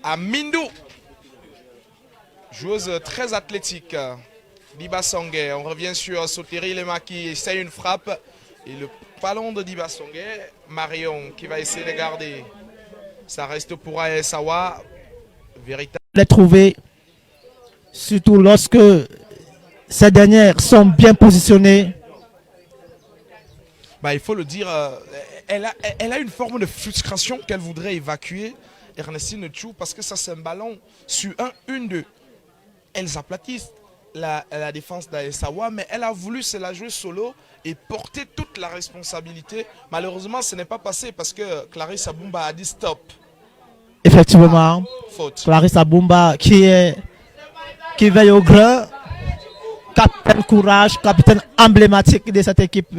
à Mindou, joueuse très athlétique. Diba Songé, on revient sur Sotiri Lema qui essaye une frappe. Et le ballon de Diba Songé, Marion qui va essayer de garder. Ça reste pour AS Awa. Véritable. Les trouver, surtout lorsque ces dernières sont bien positionnées. Bah, il faut le dire, elle a une forme de frustration qu'elle voudrait évacuer, Ernestine Chou, parce que ça c'est un ballon sur une de. Elles aplatissent la défense d'Aessawa, mais elle a voulu se la jouer solo et porter toute la responsabilité. Malheureusement, ce n'est pas passé parce que Clarisse Aboumba a dit stop. Effectivement, Faute. Clarisse Aboumba qui veille au grain, capitaine courage, capitaine emblématique de cette équipe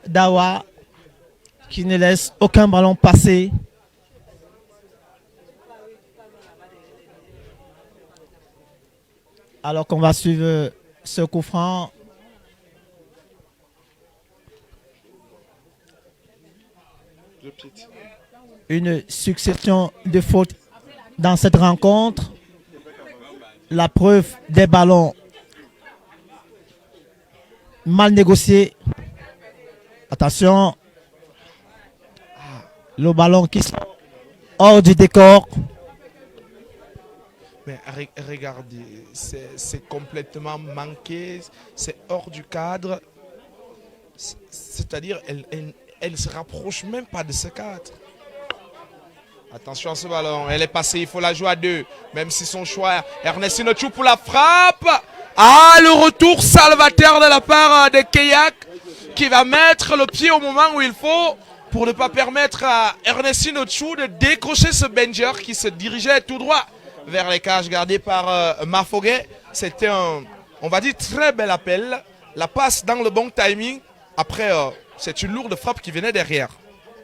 d'Awa, qui ne laisse aucun ballon passer. Alors qu'on va suivre ce coup franc. Une succession de fautes dans cette rencontre. La preuve des ballons mal négociés. Attention. Le ballon qui sort hors du décor. Mais regardez, c'est complètement manqué, c'est hors du cadre. C'est-à-dire, elle ne se rapproche même pas de ce cadre. Attention à ce ballon, elle est passée, il faut la jouer à deux. Même si son choix, Ernestine Chou pour la frappe. Ah, le retour salvateur de la part de Keyak qui va mettre le pied au moment où il faut pour ne pas permettre à Ernestine Chou de décrocher ce Benjer qui se dirigeait tout droit vers les cages gardées par Mafogué. C'était un, on va dire, très bel appel. La passe dans le bon timing. Après, c'est une lourde frappe qui venait derrière.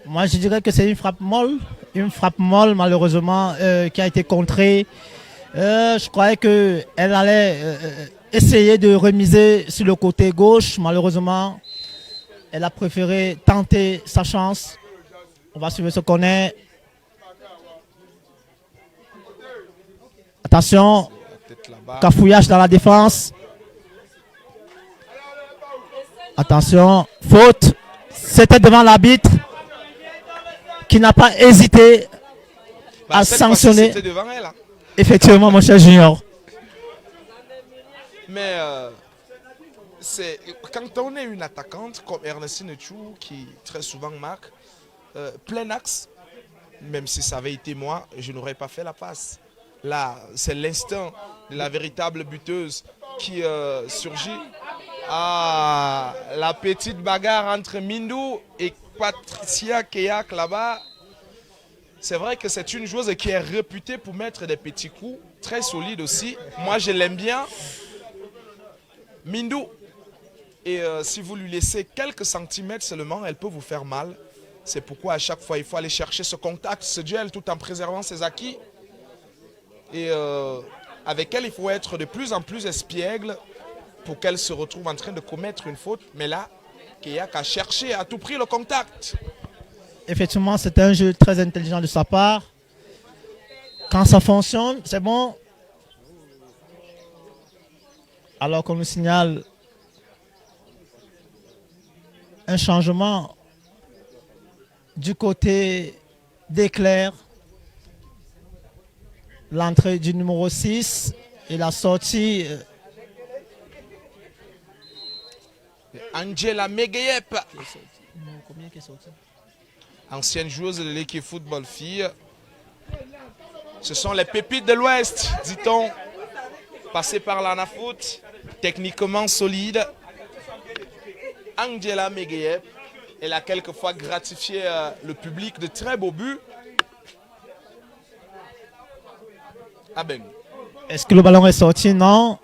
Moi, je dirais que c'est une frappe molle malheureusement, qui a été contrée. Je croyais qu'elle allait essayer de remiser sur le côté gauche. Malheureusement, elle a préféré tenter sa chance. On va suivre ce qu'on est. Attention, cafouillage dans la défense. Attention, faute. C'était devant l'arbitre qui n'a pas hésité à sanctionner. C'était devant elle. Hein. Effectivement, mon cher Junior. Mais quand on est une attaquante comme Ernestine Chou qui très souvent marque, plein axe, même si ça avait été moi, je n'aurais pas fait la passe. Là, c'est l'instinct de la véritable buteuse qui surgit. Ah, la petite bagarre entre Mindou et Patricia Keyak là-bas. C'est vrai que c'est une joueuse qui est réputée pour mettre des petits coups, très solide aussi. Moi, je l'aime bien. Mindou, et si vous lui laissez quelques centimètres seulement, elle peut vous faire mal. C'est pourquoi à chaque fois, il faut aller chercher ce contact, ce duel, tout en préservant ses acquis. Et avec elle, il faut être de plus en plus espiègle pour qu'elle se retrouve en train de commettre une faute. Mais là, Keyak a cherché à tout prix le contact. Effectivement, c'est un jeu très intelligent de sa part. Quand ça fonctionne, c'est bon. Alors qu'on nous signale un changement du côté d'Éclair. L'entrée du numéro 6 et la sortie. Angela Megayep, Combien qui est sorti? ancienne joueuse de l'équipe football fille. Ce sont les pépites de l'Ouest, dit-on. Passées par l'ANAFOOT, techniquement solide. Angela Megayep, elle a quelquefois gratifié le public de très beaux buts. Ah ben. Est-ce que le ballon est sorti? Non.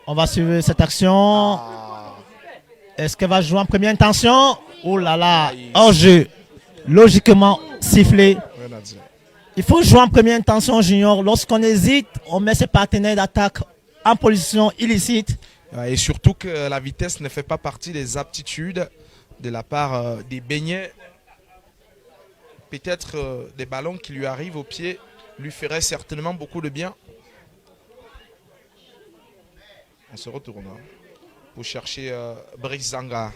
On va suivre cette action. Est-ce qu'elle va jouer en première intention? Oh là là, hors jeu. Logiquement sifflé. Il faut jouer en première intention, Junior. Lorsqu'on hésite, on met ses partenaires d'attaque en position illicite. Et surtout que la vitesse ne fait pas partie des aptitudes de la part des beignets. Peut-être des ballons qui lui arrivent au pied lui feraient certainement beaucoup de bien. On se retourne pour chercher Brice Zanga.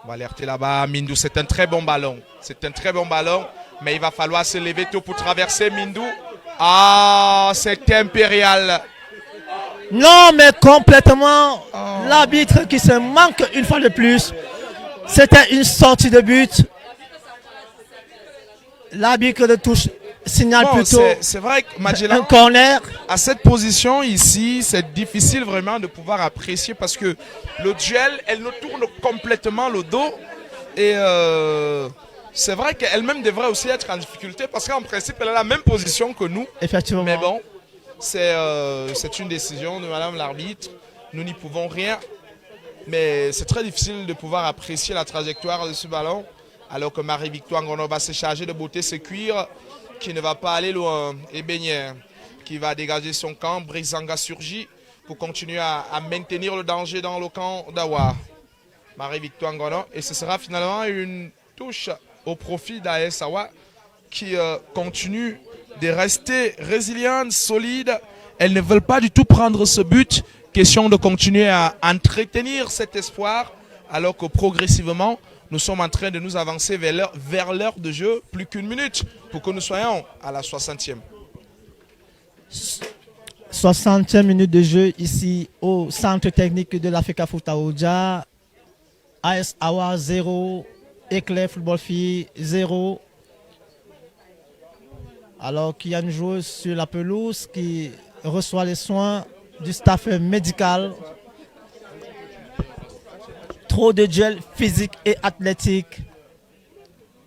On va alerter là-bas. Mindou, c'est un très bon ballon. C'est un très bon ballon. Mais il va falloir se lever tôt pour traverser Mindou. Ah, c'est impérial. Non, mais complètement. Oh. L'arbitre qui se manque une fois de plus. C'était une sortie de but. L'arbitre de touche signale Bon, plutôt c'est vrai que un Magellan, corner. à cette position ici, c'est difficile vraiment de pouvoir apprécier parce que le duel, elle nous tourne complètement le dos. Et c'est vrai qu'elle-même devrait aussi être en difficulté parce qu'en principe, elle a la même position que nous. Effectivement. Mais bon, c'est une décision de Madame l'arbitre. Nous n'y pouvons rien. Mais c'est très difficile de pouvoir apprécier la trajectoire de ce ballon. Alors que Marie-Victoire Ngono va se charger de botter ses cuirs, qui ne va pas aller loin. Et Beignet, qui va dégager son camp. Brizanga surgit pour continuer à maintenir le danger dans le camp d'Awa. Marie-Victoire Ngono. Et ce sera finalement une touche au profit d'AS Awa, qui continue de rester résiliente, solide. Elles ne veulent pas du tout prendre ce but. Question de continuer à entretenir cet espoir, alors que progressivement, nous sommes en train de nous avancer vers l'heure de jeu. Plus qu'une minute pour que nous soyons à la 60e. 60e minute de jeu ici au centre technique de l'Africa Foutaouja. AS Awa 0, Éclair Football Fille 0. Alors qu'il y a une joueuse sur la pelouse qui reçoit les soins du staff médical. Trop de duels physiques et athlétiques.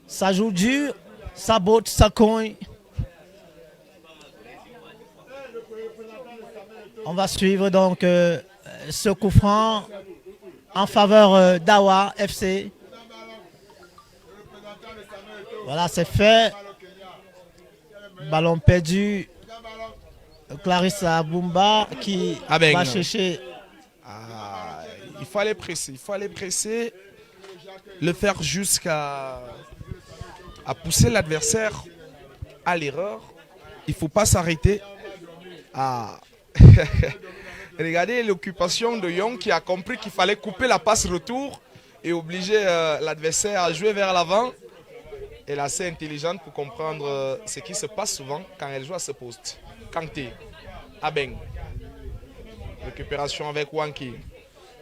Ça joue dur, ça botte, ça cogne. On va suivre donc ce coup franc en faveur d'Awa FC. Voilà, c'est fait. Ballon perdu. Clarissa Bumba qui va chercher. Il faut aller presser. Il faut aller presser. Le faire jusqu'à pousser l'adversaire à l'erreur. Il ne faut pas s'arrêter. Regardez l'occupation de Young qui a compris qu'il fallait couper la passe retour et obliger l'adversaire à jouer vers l'avant. Elle est assez intelligente pour comprendre ce qui se passe souvent quand elle joue à ce poste. Kanté, Abeng. Récupération avec Wanki.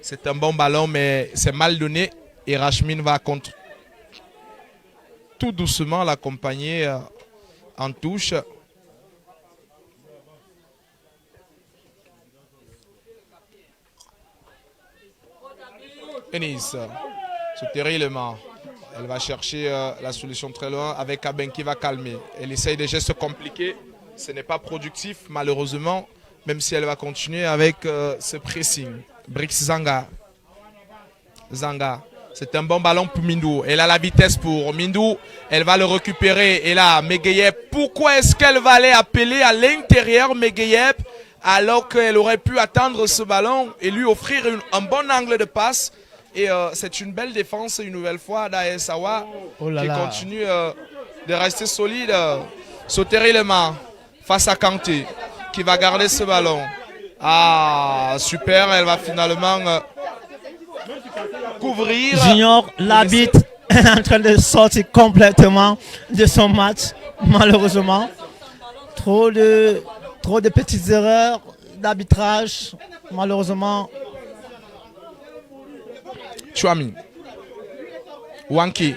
C'est un bon ballon, mais c'est mal donné. Et Rachmine va contre tout doucement l'accompagner en touche. Ennis, stérélement. Elle va chercher la solution très loin avec Abeng qui va calmer. Elle essaye des gestes compliqués. Ce n'est pas productif, malheureusement, même si elle va continuer avec ce pressing. Brix Zanga. Zanga. C'est un bon ballon pour Mindou. Elle a la vitesse pour Mindou. Elle va le récupérer. Et là, Megayep. Pourquoi est-ce qu'elle va aller appeler à l'intérieur Megayep alors qu'elle aurait pu attendre ce ballon et lui offrir un bon angle de passe? Et c'est une belle défense une nouvelle fois d'AS Awa qui continue de rester solide. Sauter les mains face à Kanté qui va garder ce ballon. Ah, super, elle va finalement couvrir. Junior, l'arbitre est en train de sortir complètement de son match, malheureusement. Trop de petites erreurs d'arbitrage, malheureusement. Chouami. Wanki.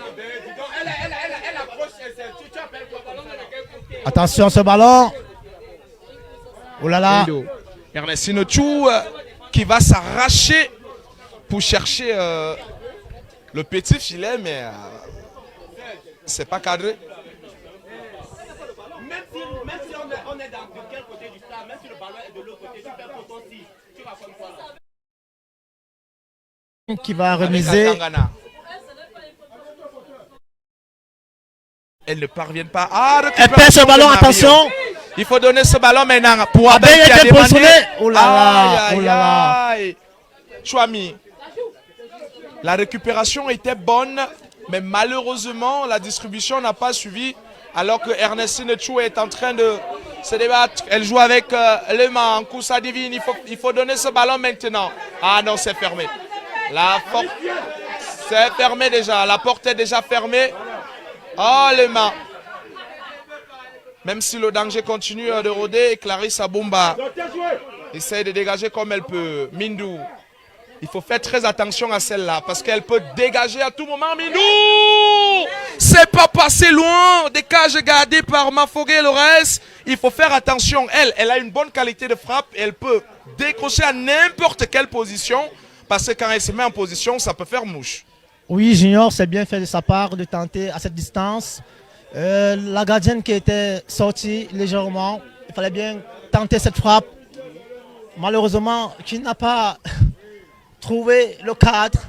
Attention ce ballon. Oh là là. Ernestine Chou qui va s'arracher pour chercher le petit filet, mais c'est pas cadré. Même si on est dans quel côté du stade, même si le ballon est de l'autre côté, tu fais photo aussi. Tu vas comme ça. Qui va remiser. Elles ne parviennent pas. Ah, elle perd ce ballon, attention. Il faut donner ce ballon maintenant pour Abeng qui a demandé. Oh là là, oh là là. Chouami. La récupération était bonne, mais malheureusement, la distribution n'a pas suivi. Alors que Ernestine Chou est en train de se débattre. Elle joue avec les mains, Koussa Divine. Il faut donner ce ballon maintenant. Ah non, c'est fermé. La porte, c'est fermé déjà. La porte est déjà fermée. Oh, les mains. Même si le danger continue de rôder, Clarissa Bumba essaye de dégager comme elle peut. Mindou, il faut faire très attention à celle-là parce qu'elle peut dégager à tout moment. Mindou, c'est pas passé loin. Des cages gardées par Mafogué Lores. Il faut faire attention. Elle a une bonne qualité de frappe. Elle peut décrocher à n'importe quelle position parce que quand elle se met en position, ça peut faire mouche. Oui, Junior, c'est bien fait de sa part de tenter à cette distance. La gardienne qui était sortie légèrement, il fallait bien tenter cette frappe. Malheureusement, qui n'a pas trouvé le cadre.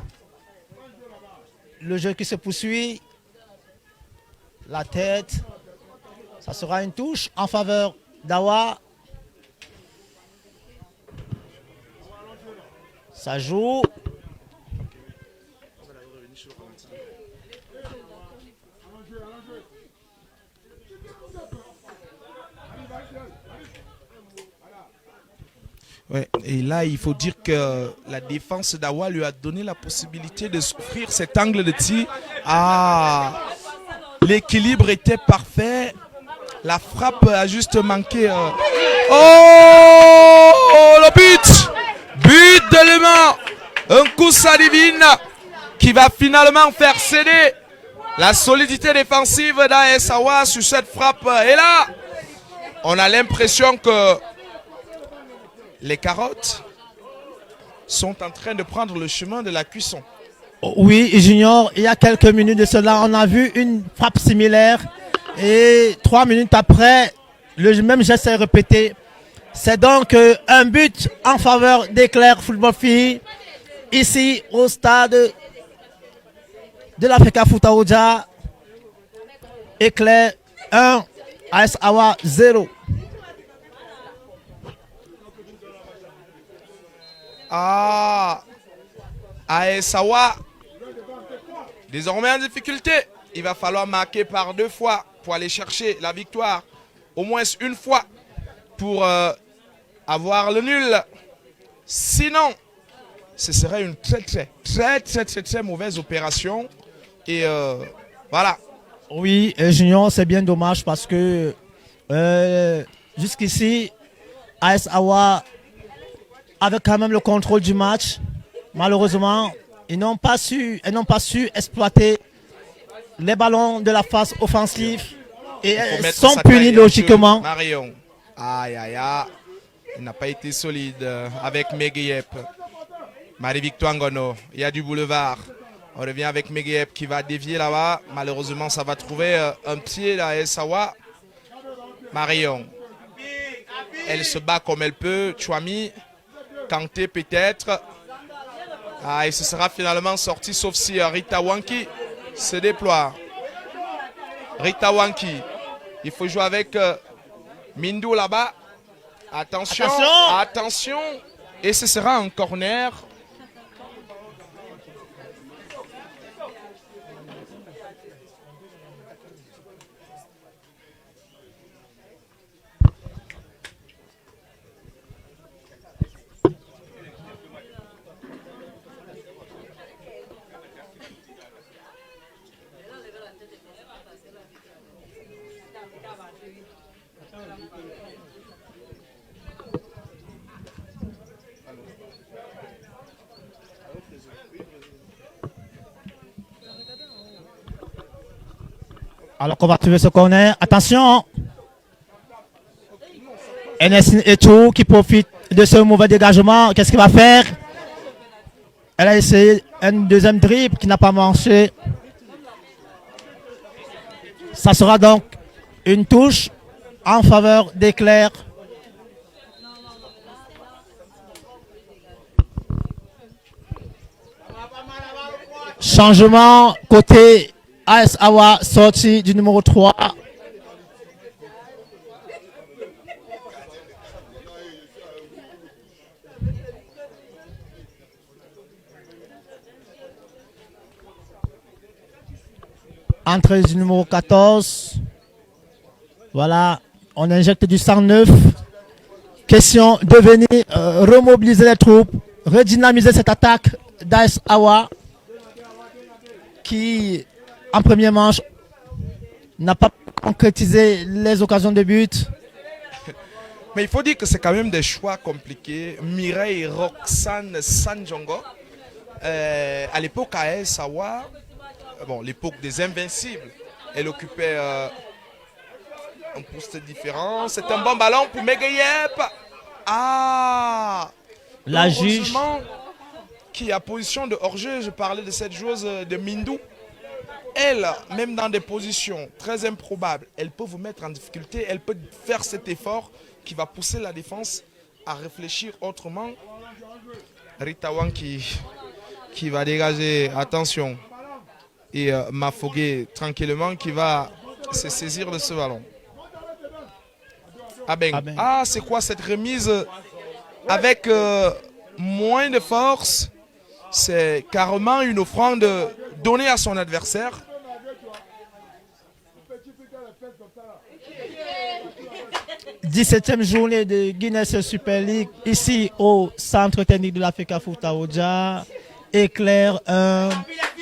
Le jeu qui se poursuit. La tête. Ça sera une touche en faveur d'Awa. Ça joue. Ouais, et là, il faut dire que la défense d'Awa lui a donné la possibilité de s'offrir cet angle de tir. Ah, l'équilibre était parfait. La frappe a juste manqué. Oh, le but! But de l'humain! Un coup Sadivine qui va finalement faire céder la solidité défensive d'AS Awa sur cette frappe. Et là, on a l'impression que les carottes sont en train de prendre le chemin de la cuisson. Oui, Junior, il y a quelques minutes de cela, on a vu une frappe similaire et 3 minutes après, le même geste est répété. C'est donc un but en faveur d'Éclair Football Filles ici au stade de l'Africa Foutaouja. Éclair 1, AS Awa 0. Ah, AS Awa, désormais en difficulté. Il va falloir marquer par 2 fois pour aller chercher la victoire. Au moins une fois pour avoir le nul. Sinon, ce serait une très mauvaise opération. Et voilà. Oui, Junior, c'est bien dommage parce que jusqu'ici, AS Awa avec quand même le contrôle du match. Malheureusement, elles n'ont pas su exploiter les ballons de la phase offensive et elles sont punies logiquement. Marion, aïe aïe aïe, il n'a pas été solide avec Meguiep. Marie-Victoire Ngono, il y a du boulevard. On revient avec Meguiep qui va dévier là-bas. Malheureusement, ça va trouver un pied là à Sawa. Marion, elle se bat comme elle peut. Chouami. Kanté peut-être. Ah, et ce sera finalement sorti sauf si Rita Wanki se déploie. Rita Wanki. Il faut jouer avec Mindou là-bas. Attention, attention. Et ce sera un corner. Alors qu'on va trouver ce corner. Attention. Enesine Etou qui profite de ce mauvais dégagement. Qu'est-ce qu'il va faire? Elle a essayé un deuxième dribble qui n'a pas marché. Ça sera donc une touche en faveur d'Éclair. Changement côté AS Awa, sortie du numéro 3. Entrée du numéro 14. Voilà, on injecte du sang neuf. Question de venir remobiliser les troupes, redynamiser cette attaque d'AS Awa qui, en première manche, n'a pas concrétisé les occasions de but. Mais il faut dire que c'est quand même des choix compliqués. Mireille Roxane Sanjongo, à l'époque à El Sawa, bon, l'époque des Invincibles, elle occupait un poste différent. C'est un bon ballon pour Megayep. Ah, La juge. heureusement qui a position de hors-jeu. Je parlais de cette joueuse de Mindou. Elle, même dans des positions très improbables, elle peut vous mettre en difficulté. Elle peut faire cet effort qui va pousser la défense à réfléchir autrement. Rita Wang qui va dégager, attention. Et Mafogué tranquillement qui va se saisir de ce ballon. Abeng. Ah, c'est quoi cette remise avec moins de force? C'est carrément une offrande donnée à son adversaire. « 17e journée de Guinness Super League ici au centre technique de l'Africa Foot à Oja. Éclair 1,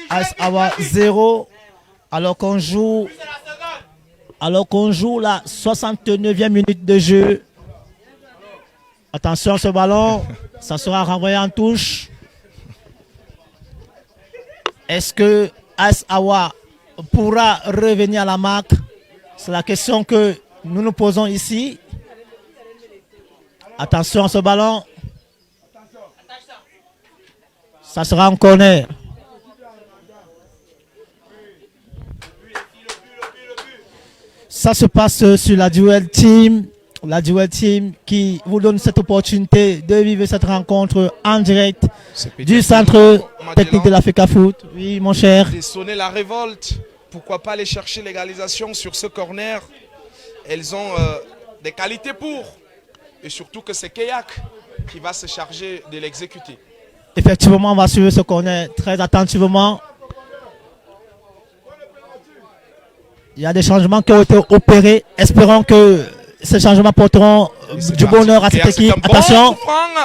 AS Awa 0. Alors qu'on joue la 69e minute de jeu. Attention ce ballon, ça sera renvoyé en touche. Est-ce que AS Awa pourra revenir à la marque? C'est la question que nous nous posons ici. Attention à ce ballon. Ça sera en corner. Ça se passe sur la Duel Team. La Duel Team qui vous donne cette opportunité de vivre cette rencontre en direct du centre technique de l'Africa Foot. Oui, mon cher. De sonner la révolte. Pourquoi pas aller chercher l'égalisation sur ce corner? Elles ont des qualités pour. Et surtout que c'est Keyak qui va se charger de l'exécuter. Effectivement, on va suivre ce corner très attentivement. Il y a des changements qui ont été opérés. Espérons que ces changements porteront du bonheur à cette équipe. Attention. Bon,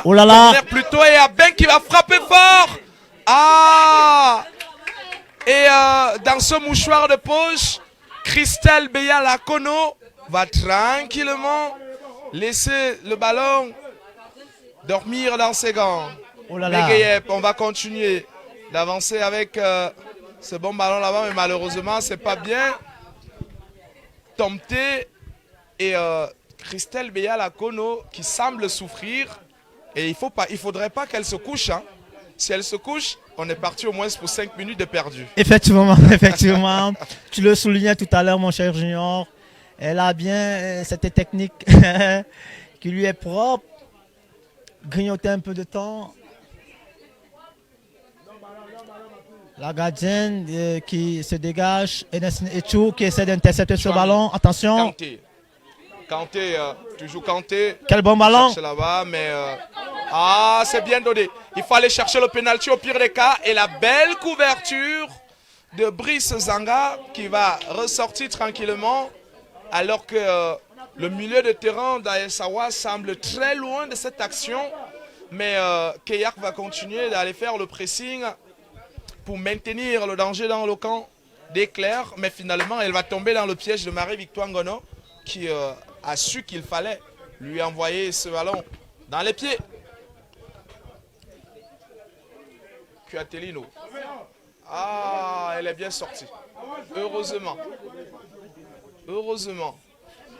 oh là là. Plutôt et Abeng qui va frapper fort. Ah. Et dans ce mouchoir de poche, Christelle Beya-Lakono va tranquillement laisser le ballon dormir dans ses gants. Oh là là. Megayep, on va continuer d'avancer avec ce bon ballon là-bas, mais malheureusement, c'est pas bien. Tomté et Christelle Beya-Lakono qui semble souffrir. Et il faudrait pas qu'elle se couche. Hein. Si elle se couche, on est parti au moins pour 5 minutes de perdu. Effectivement, effectivement. Tu le soulignais tout à l'heure, mon cher Junior. Elle a bien cette technique qui lui est propre. Grignoter un peu de temps. La gardienne qui se dégage. Enes Echou qui essaie d'intercepter ce ballon. Attention. Kanté. Kanté, toujours Kanté. Quel bon ballon. Là-bas, mais c'est bien donné. Il faut aller chercher le penalty au pire des cas. Et la belle couverture de Brice Zanga qui va ressortir tranquillement. Alors que le milieu de terrain d'AS Awa semble très loin de cette action. Mais Keyak va continuer d'aller faire le pressing pour maintenir le danger dans le camp d'Éclair. Mais finalement, elle va tomber dans le piège de Marie-Victoire Ngono qui a su qu'il fallait lui envoyer ce ballon dans les pieds. Cuatelino. Ah, elle est bien sortie. Heureusement. Heureusement.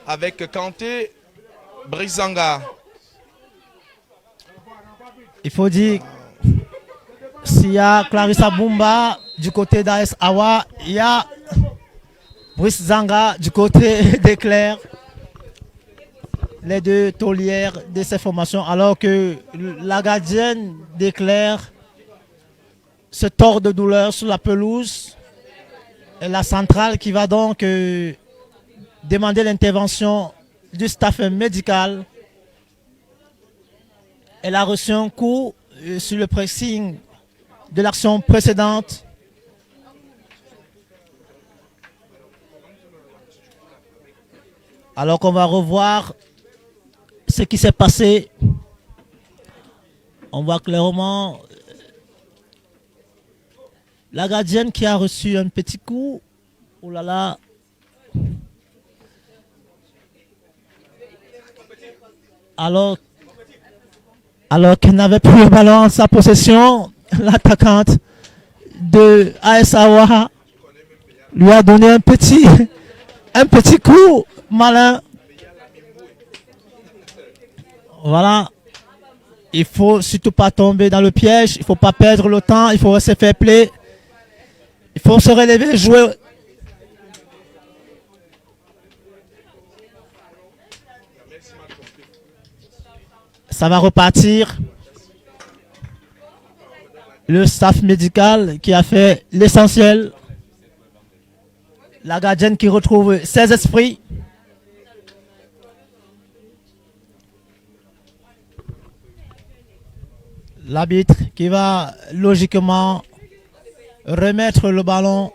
Avec Kanté, Brizanga. Il faut dire, s'il y a Clarissa Bumba du côté d'AS Awa, il y a Brice Zanga du côté d'Éclair. Les deux taulières de ces formations, alors que la gardienne d'Éclair se tord de douleur sur la pelouse. Et la centrale qui va donc demander l'intervention du staff médical. Elle a reçu un coup sur le pressing de l'action précédente. Alors qu'on va revoir ce qui s'est passé. On voit clairement la gardienne qui a reçu un petit coup. Oh là là. alors qu'elle n'avait plus le ballon en sa possession, l'attaquante de AS Awa lui a donné un petit coup malin. Voilà. Il faut surtout pas tomber dans le piège. Il faut pas perdre le temps. Il faut rester fair play. Il faut se relever, jouer. Ça va repartir. Le staff médical qui a fait l'essentiel. La gardienne qui retrouve ses esprits. L'arbitre qui va logiquement remettre le ballon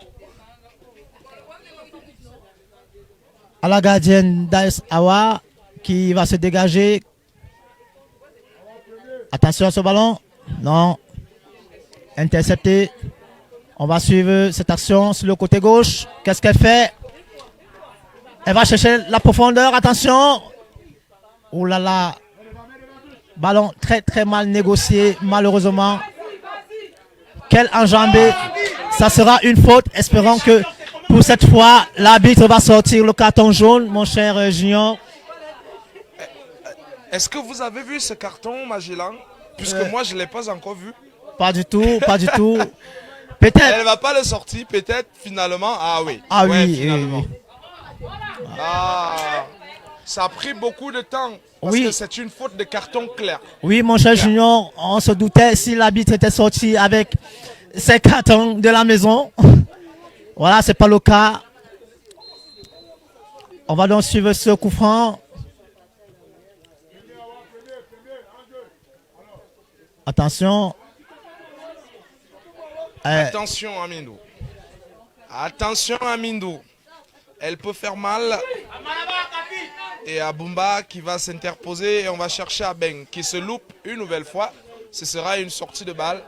à la gardienne d'AS Awa qui va se dégager. Attention à ce ballon. Non. Intercepté. On va suivre cette action sur le côté gauche. Qu'est-ce qu'elle fait? Elle va chercher la profondeur. Attention. Oh là là. Ballon très très mal négocié, malheureusement. Quel enjambé. Ça sera une faute. Espérons que pour cette fois, l'arbitre va sortir le carton jaune, mon cher Junior. Est-ce que vous avez vu ce carton, Magellan? Puisque moi, je ne l'ai pas encore vu. Pas du tout, pas du tout. Peut-être. Elle ne va pas le sortir, peut-être finalement. Ah oui. Ah ouais, oui, finalement. oui. Ah, ça a pris beaucoup de temps. Parce Oui. que c'est une faute de carton clair. Oui, mon cher Junior, on se doutait si l'arbitre était sorti avec ses cartons de la maison. Voilà, c'est pas le cas. On va donc suivre ce coup franc. Attention. Attention, Amindou. Attention, Amindou. Elle peut faire mal. Et Abumba qui va s'interposer et on va chercher Abeng qui se loupe une nouvelle fois. Ce sera une sortie de balle.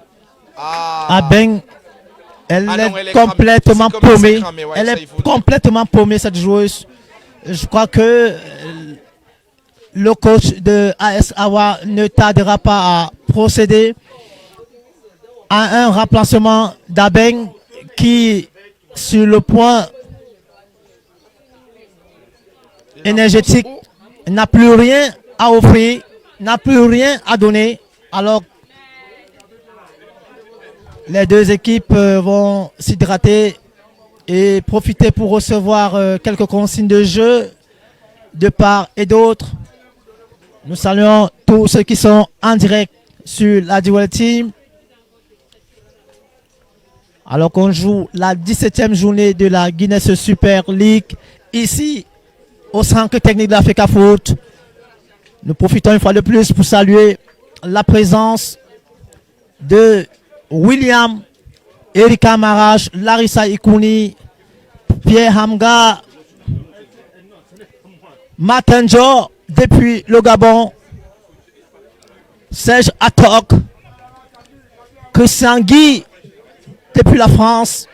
Abeng, elle non, est elle est complètement cramée. C'est comme paumée. cramé, ouais, Elle ça, est il faut le dire. complètement paumée, cette joueuse. Je crois que le coach de AS Awa ne tardera pas à procéder à un remplacement d'Abeng qui, sur le point énergétique, n'a plus rien à offrir, n'a plus rien à donner. Alors, les deux équipes vont s'hydrater et profiter pour recevoir quelques consignes de jeu de part et d'autre. Nous saluons tous ceux qui sont en direct sur la Dual Team. Alors qu'on joue la 17e journée de la Guinness Super League ici au centre technique de l'Africa Foot. Nous profitons une fois de plus pour saluer la présence de William, Erika Marache, Larissa Ikouni, Pierre Hamga, Matenjo depuis le Gabon, Serge Atok, Christian Guy depuis la France.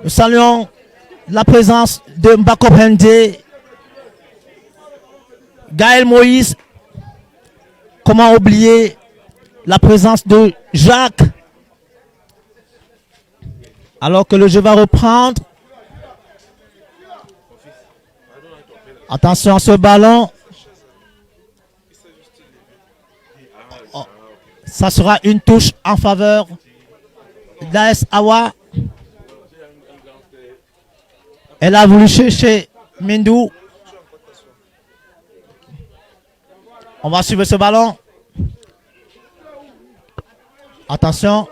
Nous saluons la présence de Mbako Pende, Gaël Moïse. Comment oublier la présence de Jacques? Alors que le jeu va reprendre. Attention à ce ballon. Oh, ça sera une touche en faveur d'AS Awa. Elle a voulu chercher Mindou. On va suivre ce ballon. Attention.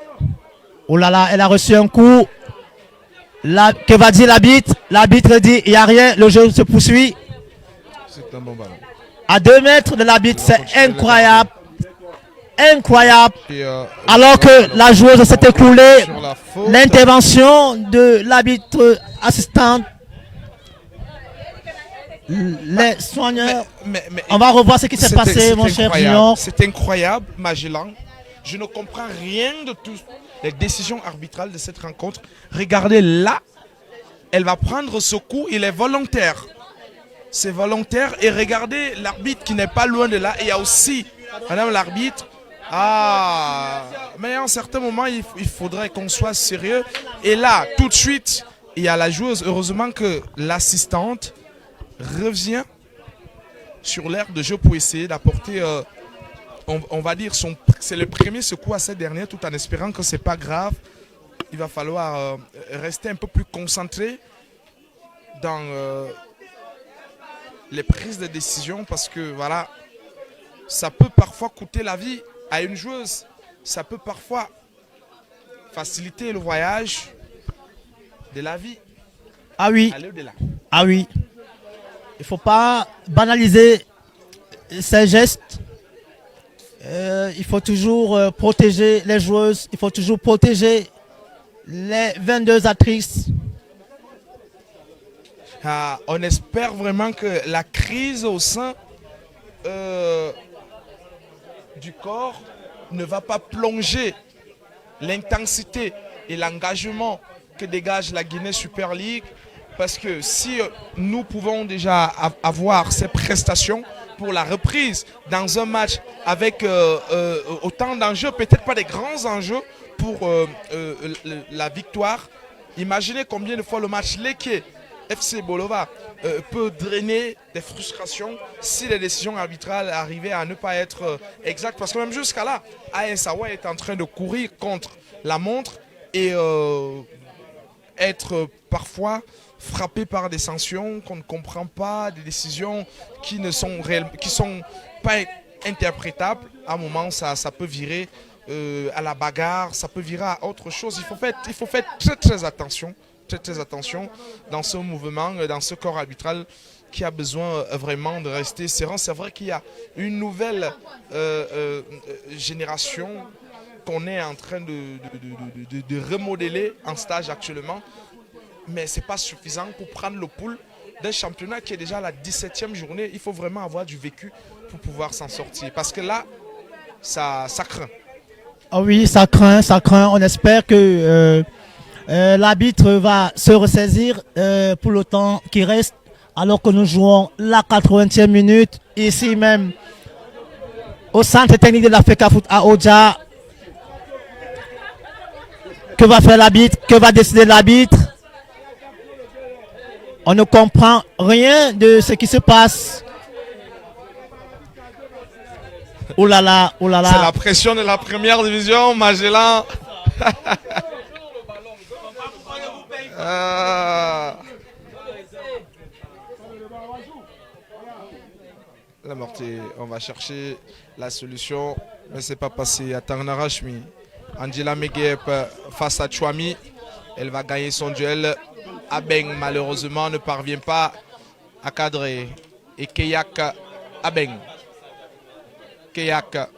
Oh là là, elle a reçu un coup. Que va dire l'arbitre? L'arbitre dit il n'y a rien, le jeu se poursuit. C'est un bon ballon. À 2 mètres de l'arbitre, c'est incroyable. Incroyable. Et, Alors que la joueuse s'est écroulée, sur la faute. l'intervention de l'arbitre assistant, les soigneurs. Mais On va revoir ce qui s'est passé, mon cher Junior. C'est incroyable, Magellan. Je ne comprends rien de toutes les décisions arbitrales de cette rencontre. Regardez là, elle va prendre ce coup, il est volontaire. c'est volontaire. Et regardez l'arbitre qui n'est pas loin de là. Et il y a aussi, madame l'arbitre, mais à un certain moment, il faudrait qu'on soit sérieux. Et là, tout de suite, il y a la joueuse. Heureusement que l'assistante revient sur l'aire de jeu pour essayer d'apporter, on va dire, c'est le premier secours à cette dernière, tout en espérant que c'est pas grave. Il va falloir rester un peu plus concentré dans les prises de décision parce que voilà, ça peut parfois coûter la vie à une joueuse. Ça peut parfois faciliter le voyage de la vie. Ah oui, Aller au-delà. ah oui. Il ne faut pas banaliser ces gestes. Il faut toujours protéger les joueuses. Il faut toujours protéger les 22 actrices. On espère vraiment que la crise au sein du corps ne va pas plonger l'intensité et l'engagement que dégage la Guinée Super League. Parce que si nous pouvons déjà avoir ces prestations pour la reprise dans un match avec autant d'enjeux, peut-être pas des grands enjeux pour la victoire, imaginez combien de fois le match Leke FC Bolova peut drainer des frustrations si les décisions arbitrales arrivaient à ne pas être exactes. Parce que même jusqu'à là, AS Awa est en train de courir contre la montre et être parfois frappé par des sanctions qu'on ne comprend pas, des décisions qui ne sont pas interprétables. À un moment, ça peut virer à la bagarre, ça peut virer à autre chose. Il faut faire très attention. Très attention dans ce mouvement, dans ce corps arbitral qui a besoin vraiment de rester serein. C'est vrai qu'il y a une nouvelle génération qu'on est en train de remodeler en stage actuellement, mais ce n'est pas suffisant pour prendre le pouls d'un championnat qui est déjà à la 17e journée. Il faut vraiment avoir du vécu pour pouvoir s'en sortir, parce que là, ça craint. Ah oui, ça craint, ça craint. On espère que l'arbitre va se ressaisir pour le temps qui reste, alors que nous jouons la 80e minute, ici même, au centre technique de la FECA Foot à Oja. Que va faire l'arbitre? Que va décider l'arbitre? On ne comprend rien de ce qui se passe. Oh là là, oh là là. C'est la pression de la première division, Magellan. La mortier, on va chercher la solution, mais c'est pas passé. À Tarnarashmi, Angela Megep face à Chouami, elle va gagner son duel. Abeng malheureusement ne parvient pas à cadrer. Et Keyak Abeng. Keyak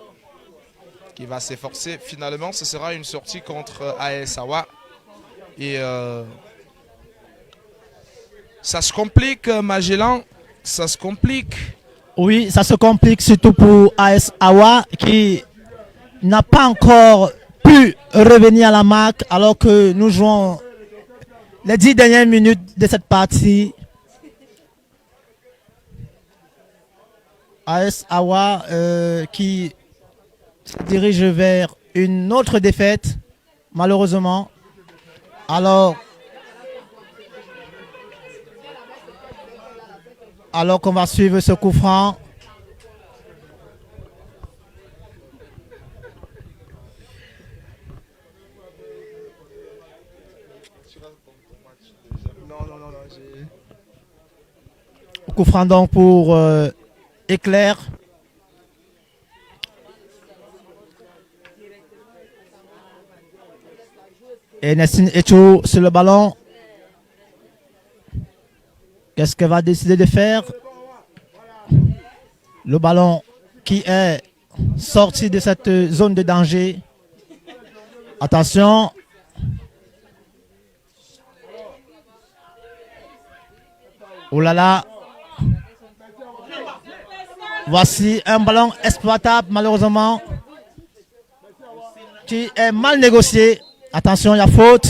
qui va s'efforcer. Finalement, ce sera une sortie contre AS Awa. Et ça se complique, Magellan. Ça se complique. Oui, ça se complique surtout pour AS Awa qui n'a pas encore pu revenir à la marque alors que nous jouons les 10 dernières minutes de cette partie. AS Awa qui se dirige vers une autre défaite, malheureusement. Alors qu'on va suivre ce coup franc. Coup franc donc pour Éclair. Et Nessine Echo sur le ballon. Qu'est-ce qu'elle va décider de faire? Le ballon qui est sorti de cette zone de danger. Attention. Oh là là. Voici un ballon exploitable malheureusement. Qui est mal négocié. Attention, il y a faute.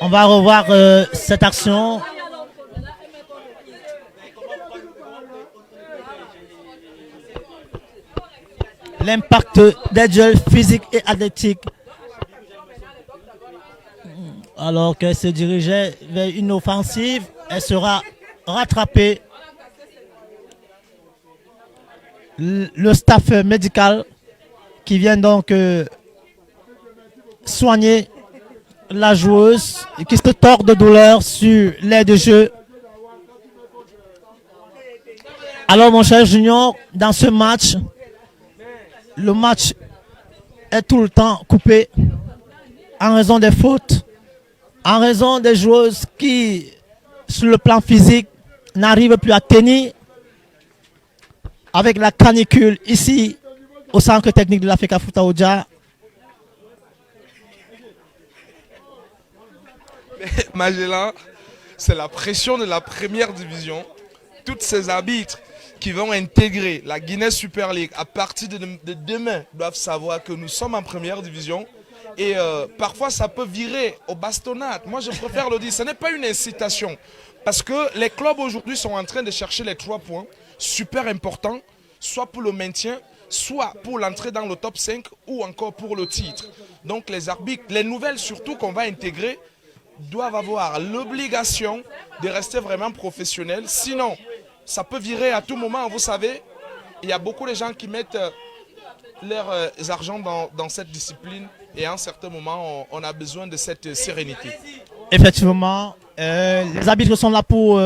On va revoir cette action. L'impact des duels physiques et athlétiques. Alors qu'elle se dirigeait vers une offensive, elle sera rattrapée. Le staff médical qui vient donc soigner la joueuse qui se tord de douleur sur l'aire de jeu. Alors mon cher Junior, dans ce match, le match est tout le temps coupé en raison des fautes, en raison des joueuses qui, sur le plan physique, n'arrivent plus à tenir avec la canicule ici au centre technique de l'Africa Foutaoudia. Magellan, c'est la pression de la première division. Toutes ces arbitres qui vont intégrer la Guinness Super League à partir de demain doivent savoir que nous sommes en première division. Et parfois, ça peut virer au bastonnade. Moi, je préfère le dire. Ce n'est pas une incitation. Parce que les clubs aujourd'hui sont en train de chercher les 3 points. Super importants, soit pour le maintien, soit pour l'entrée dans le top 5 ou encore pour le titre. Donc les arbitres, les nouvelles surtout qu'on va intégrer, doivent avoir l'obligation de rester vraiment professionnels. Sinon, ça peut virer à tout moment. Vous savez, il y a beaucoup de gens qui mettent leurs argent dans cette discipline et à un certain moment, on a besoin de cette sérénité. Effectivement, les arbitres sont là pour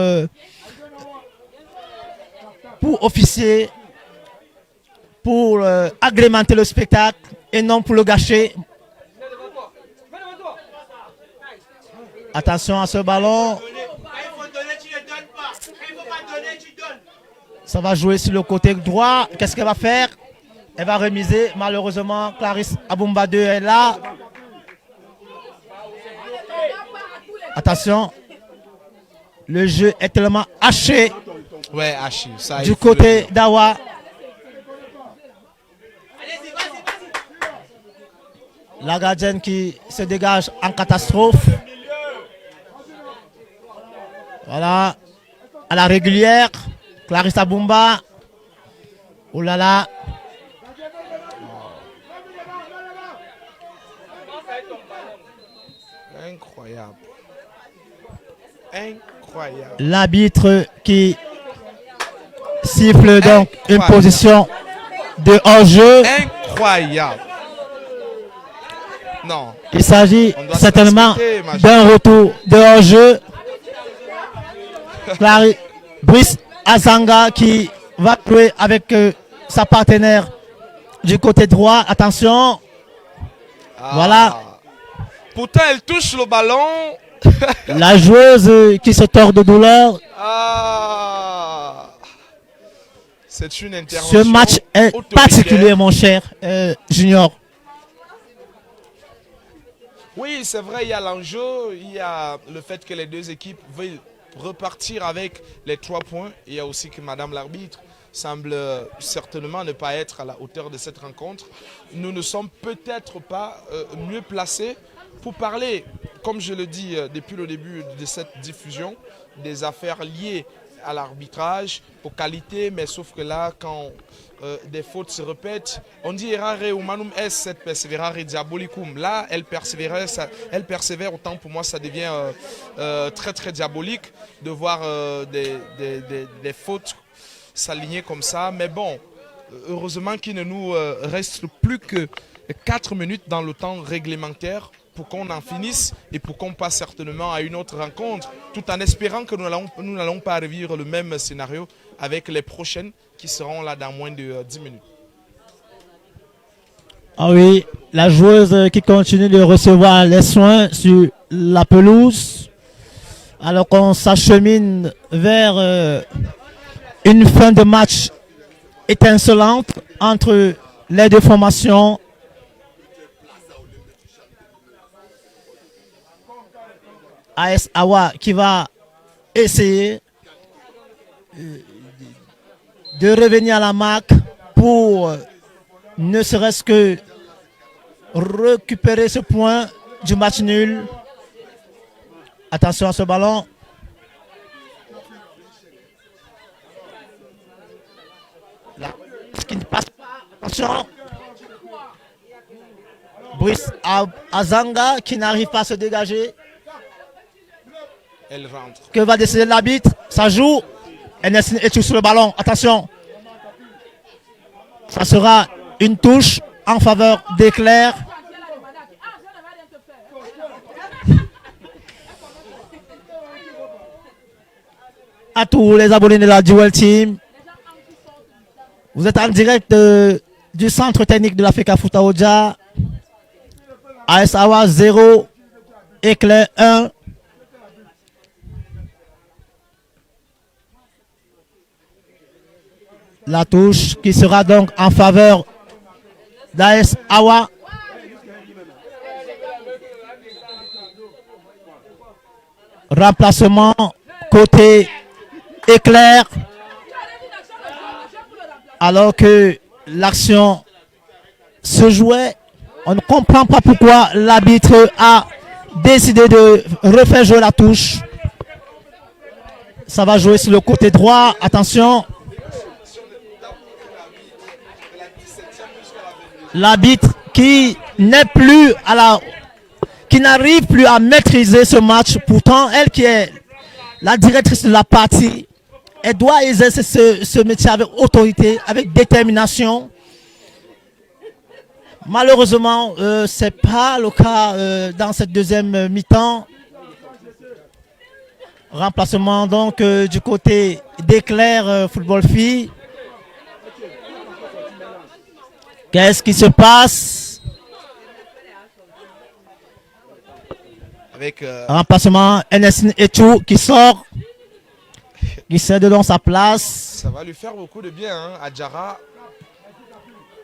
officier, pour agrémenter le spectacle et non pour le gâcher. Attention à ce ballon. Ça va jouer sur le côté droit. Qu'est-ce qu'elle va faire? Elle va remiser. Malheureusement, Clarisse Aboumba 2 est là. Attention. Le jeu est tellement haché. Ouais, haché. Ça Du côté d'Awa. La gardienne qui se dégage en catastrophe. Voilà. À la régulière. Clarisse Aboumba. Oh là là. Incroyable. Incroyable. L'arbitre qui siffle donc une position de hors-jeu. Incroyable. Non. Il s'agit certainement d'un retour de hors-jeu. Brice Azanga qui va jouer avec sa partenaire du côté droit. Attention. Voilà. Pourtant, elle touche le ballon. La joueuse qui se tord de douleur. C'est une intervention. Ce match est particulier, mon cher Junior. Oui, c'est vrai, il y a l'enjeu, il y a le fait que les deux équipes veulent repartir avec les 3 points. Il y a aussi que Madame l'arbitre semble certainement ne pas être à la hauteur de cette rencontre. Nous ne sommes peut-être pas mieux placés pour parler, comme je le dis depuis le début de cette diffusion, des affaires liées à l'arbitrage, aux qualités, mais sauf que là, quand des fautes se répètent, on dit errare humanum est cette perseverare diabolicum. Là, elle persévère, autant pour moi, ça devient très très diabolique de voir des fautes s'aligner comme ça. Mais bon, heureusement qu'il ne nous reste plus que 4 minutes dans le temps réglementaire pour qu'on en finisse et pour qu'on passe certainement à une autre rencontre, tout en espérant que nous n'allons pas revivre le même scénario avec les prochaines qui seront là dans moins de 10 minutes. Ah oui, la joueuse qui continue de recevoir les soins sur la pelouse, alors qu'on s'achemine vers une fin de match étincelante entre les deux formations. AS Awa qui va essayer de revenir à la marque pour ne serait-ce que récupérer ce point du match nul. Attention à ce ballon. Là, ce qui ne passe pas. Attention. Brice Azanga qui n'arrive pas à se dégager. Elle rentre. Que va décider l'arbitre? Ça joue. Enesine est sur le ballon. Attention. Ça sera une touche en faveur d'Éclair. À tous les abonnés de la Duel Team. Vous êtes en direct du centre technique de la FECA Foutaouja. AS Awa 0, Éclair 1. La touche qui sera donc en faveur d'AS Awa. Remplacement côté Éclair. Alors que l'action se jouait, on ne comprend pas pourquoi l'arbitre a décidé de refaire jouer la touche. Ça va jouer sur le côté droit. Attention. L'arbitre qui n'est plus à la, qui n'arrive plus à maîtriser ce match. Pourtant, elle qui est la directrice de la partie, elle doit exercer ce métier avec autorité, avec détermination. Malheureusement, ce n'est pas le cas dans cette deuxième mi-temps. Remplacement donc du côté d'Éclair Football Filles. Qu'est-ce qui se passe? Avec remplacement Enesine Etou qui sort. Qui cède dans sa place. Ça va lui faire beaucoup de bien hein, à Djara.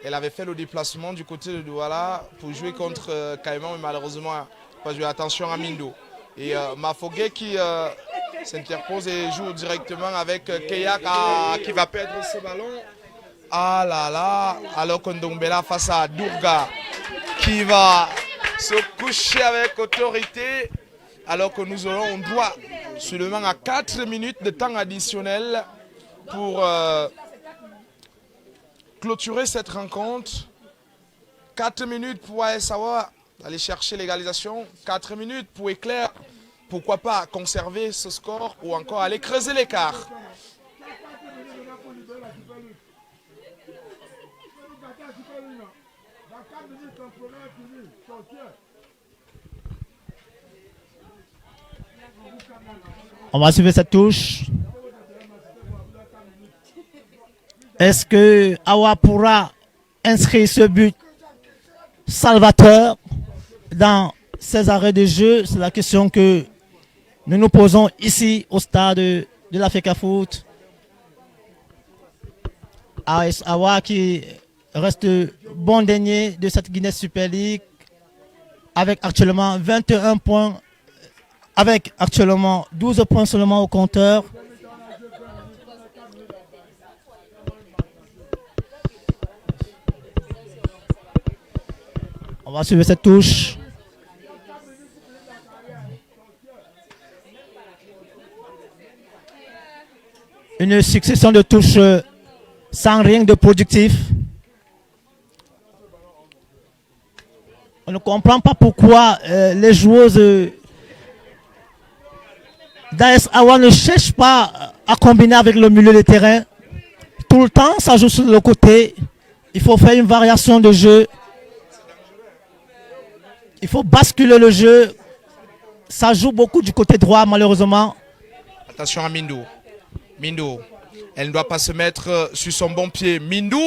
Elle avait fait le déplacement du côté de Douala pour jouer contre Caïman, mais malheureusement, pas joué. Attention à Mindo. Et Mafogué qui s'interpose et joue directement avec Keyak qui va perdre ce ballon. Ah là là, alors Kondombela face à Dourga qui va se coucher avec autorité. Alors que nous aurons droit seulement à 4 minutes de temps additionnel pour clôturer cette rencontre. 4 minutes pour AS Awa aller chercher l'égalisation. 4 minutes pour Éclair. Pourquoi pas conserver ce score ou encore aller creuser l'écart. On va suivre cette touche. Est-ce que Awa pourra inscrire ce but salvateur dans ses arrêts de jeu? C'est la question que nous nous posons ici au stade de la FECA Foot. AS Awa qui reste bon dernier de cette Guinness Super League avec actuellement 21 points. Avec actuellement 12 points seulement au compteur. On va suivre cette touche. Une succession de touches sans rien de productif. On ne comprend pas pourquoi les joueuses d'AS Awa ne cherche pas à combiner avec le milieu de terrain. Tout le temps, ça joue sur le côté. Il faut faire une variation de jeu. Il faut basculer le jeu. Ça joue beaucoup du côté droit, malheureusement. Attention à Mindou. Mindou, elle ne doit pas se mettre sur son bon pied. Mindou,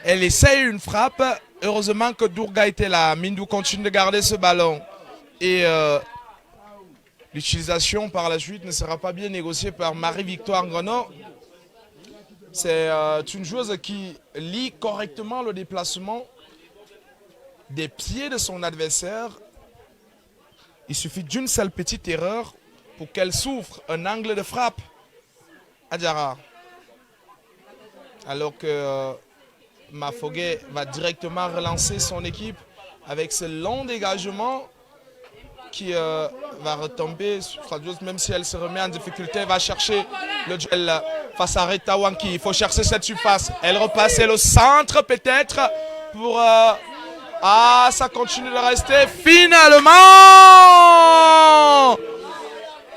elle essaye une frappe. Heureusement que Dourga était là. Mindou continue de garder ce ballon. Et l'utilisation par la suite ne sera pas bien négociée par Marie-Victoire Grenon. C'est une joueuse qui lit correctement le déplacement des pieds de son adversaire. Il suffit d'une seule petite erreur pour qu'elle souffre un angle de frappe à Djara. Alors que Mafogué va directement relancer son équipe avec ce long dégagement qui va retomber sur sa joueuse, même si elle se remet en difficulté, elle va chercher le duel face à Rita Wanki. Il faut chercher cette surface. Elle repasse et le centre peut-être pour... ah, ça continue de rester. Finalement,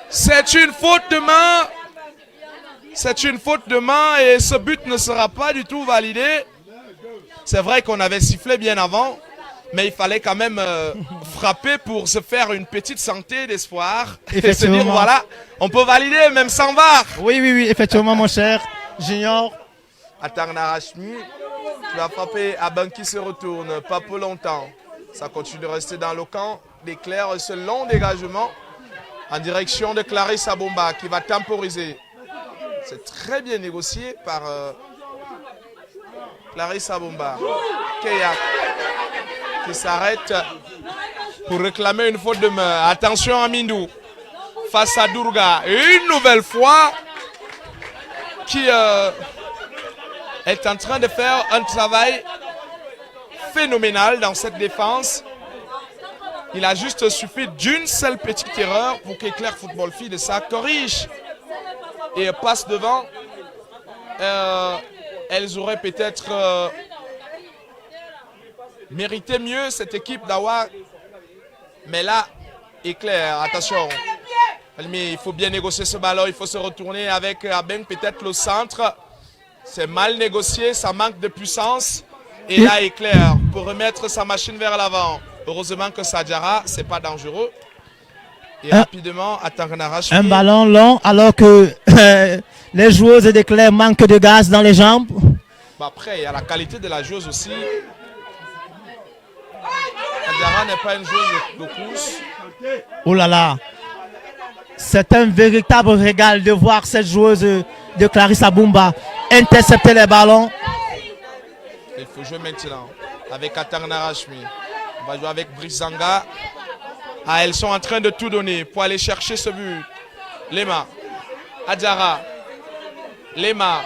c'est une faute de main. C'est une faute de main et ce but ne sera pas du tout validé. C'est vrai qu'on avait sifflé bien avant, mais il fallait quand même frapper pour se faire une petite santé d'espoir. Et se dire, voilà, on peut valider même sans VAR. Oui, oui, oui, effectivement, mon cher Junior. Atarna Hashmi, tu vas frapper, Aban qui se retourne, pas pour longtemps. Ça continue de rester dans le camp d'Éclair. Ce long dégagement en direction de Clarisse Abomba qui va temporiser. C'est très bien négocié par Clarisse Abomba. Keya qui s'arrête pour réclamer une faute de main. Attention à Mindou face à Durga. Une nouvelle fois qui est en train de faire un travail phénoménal dans cette défense. Il a juste suffi d'une seule petite erreur pour qu'Éclair Football Feed ça corrige et passe devant. Elles auraient peut-être mérité mieux cette équipe d'Awa. Mais là, Éclair, attention. Il faut bien négocier ce ballon. Il faut se retourner avec Abeng, peut-être le centre. C'est mal négocié, ça manque de puissance. Et là, Éclair pour remettre sa machine vers l'avant. Heureusement que Sadjara, c'est pas dangereux. Et rapidement, un ballon long alors que les joueuses d'Éclair manquent de gaz dans les jambes. Après, il y a la qualité de la joueuse aussi. Sadjara n'est pas une joueuse de course. Oh là là, c'est un véritable régal de voir cette joueuse de Clarisse Abomba intercepter les ballons. Il faut jouer maintenant avec Atarna Rashmi. On va jouer avec Brisanga. Ah, elles sont en train de tout donner pour aller chercher ce but. Lema, Adjara, Lema.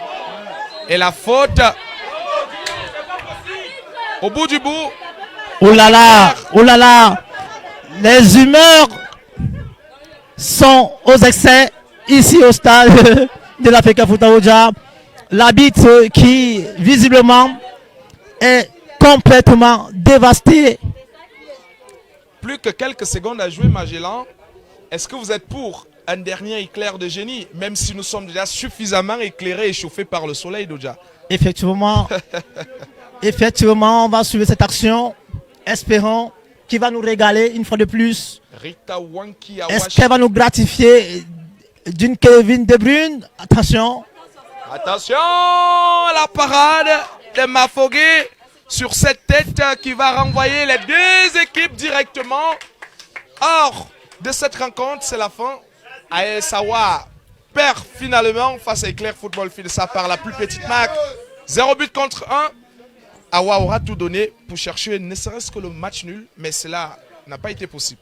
Et la faute. Au bout du bout. Oh là là, oh là là. Les humeurs sont aux excès ici au stade de l'Africa Foutaouja. L'arbitre qui visiblement est complètement dévasté. Plus que quelques secondes à jouer, Magellan. Est-ce que vous êtes pour un dernier éclair de génie, même si nous sommes déjà suffisamment éclairés et chauffés par le soleil d'Oja? Effectivement, effectivement, on va suivre cette action, espérons qu'il va nous régaler une fois de plus. Rita Wanki Est-ce qu'elle va nous gratifier d'une Kevin De Bruyne? Attention. Attention, la parade de Mafogué sur cette tête qui va renvoyer les deux équipes directement hors de cette rencontre. C'est la fin. AS Awa perd finalement face à Éclair Football Feed. Ça par la plus petite marque. 0 but contre 1. Awa aura tout donné pour chercher ne serait-ce que le match nul, mais cela n'a pas été possible.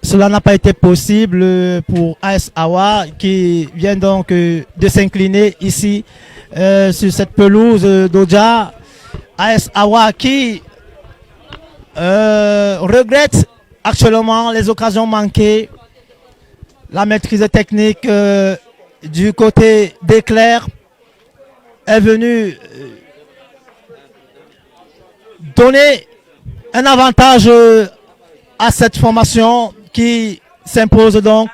Cela n'a pas été possible pour AS Awa qui vient donc de s'incliner ici sur cette pelouse d'Oja. AS Awa qui regrette actuellement les occasions manquées, la maîtrise technique du côté d'Éclair est venue donner un avantage à cette formation qui s'impose donc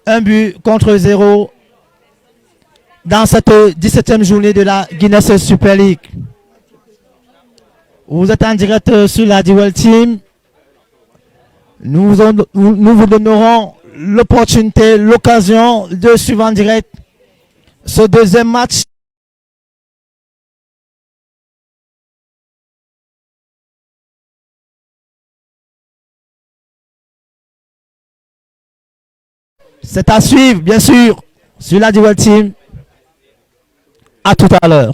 1 but contre 0 dans cette 17e journée de la Guinness Super League. Vous êtes en direct sur la Duel Team. Nous vous donnerons l'opportunité, l'occasion de suivre en direct ce deuxième match. C'est à suivre, bien sûr, sur la Duel Team. À tout à l'heure.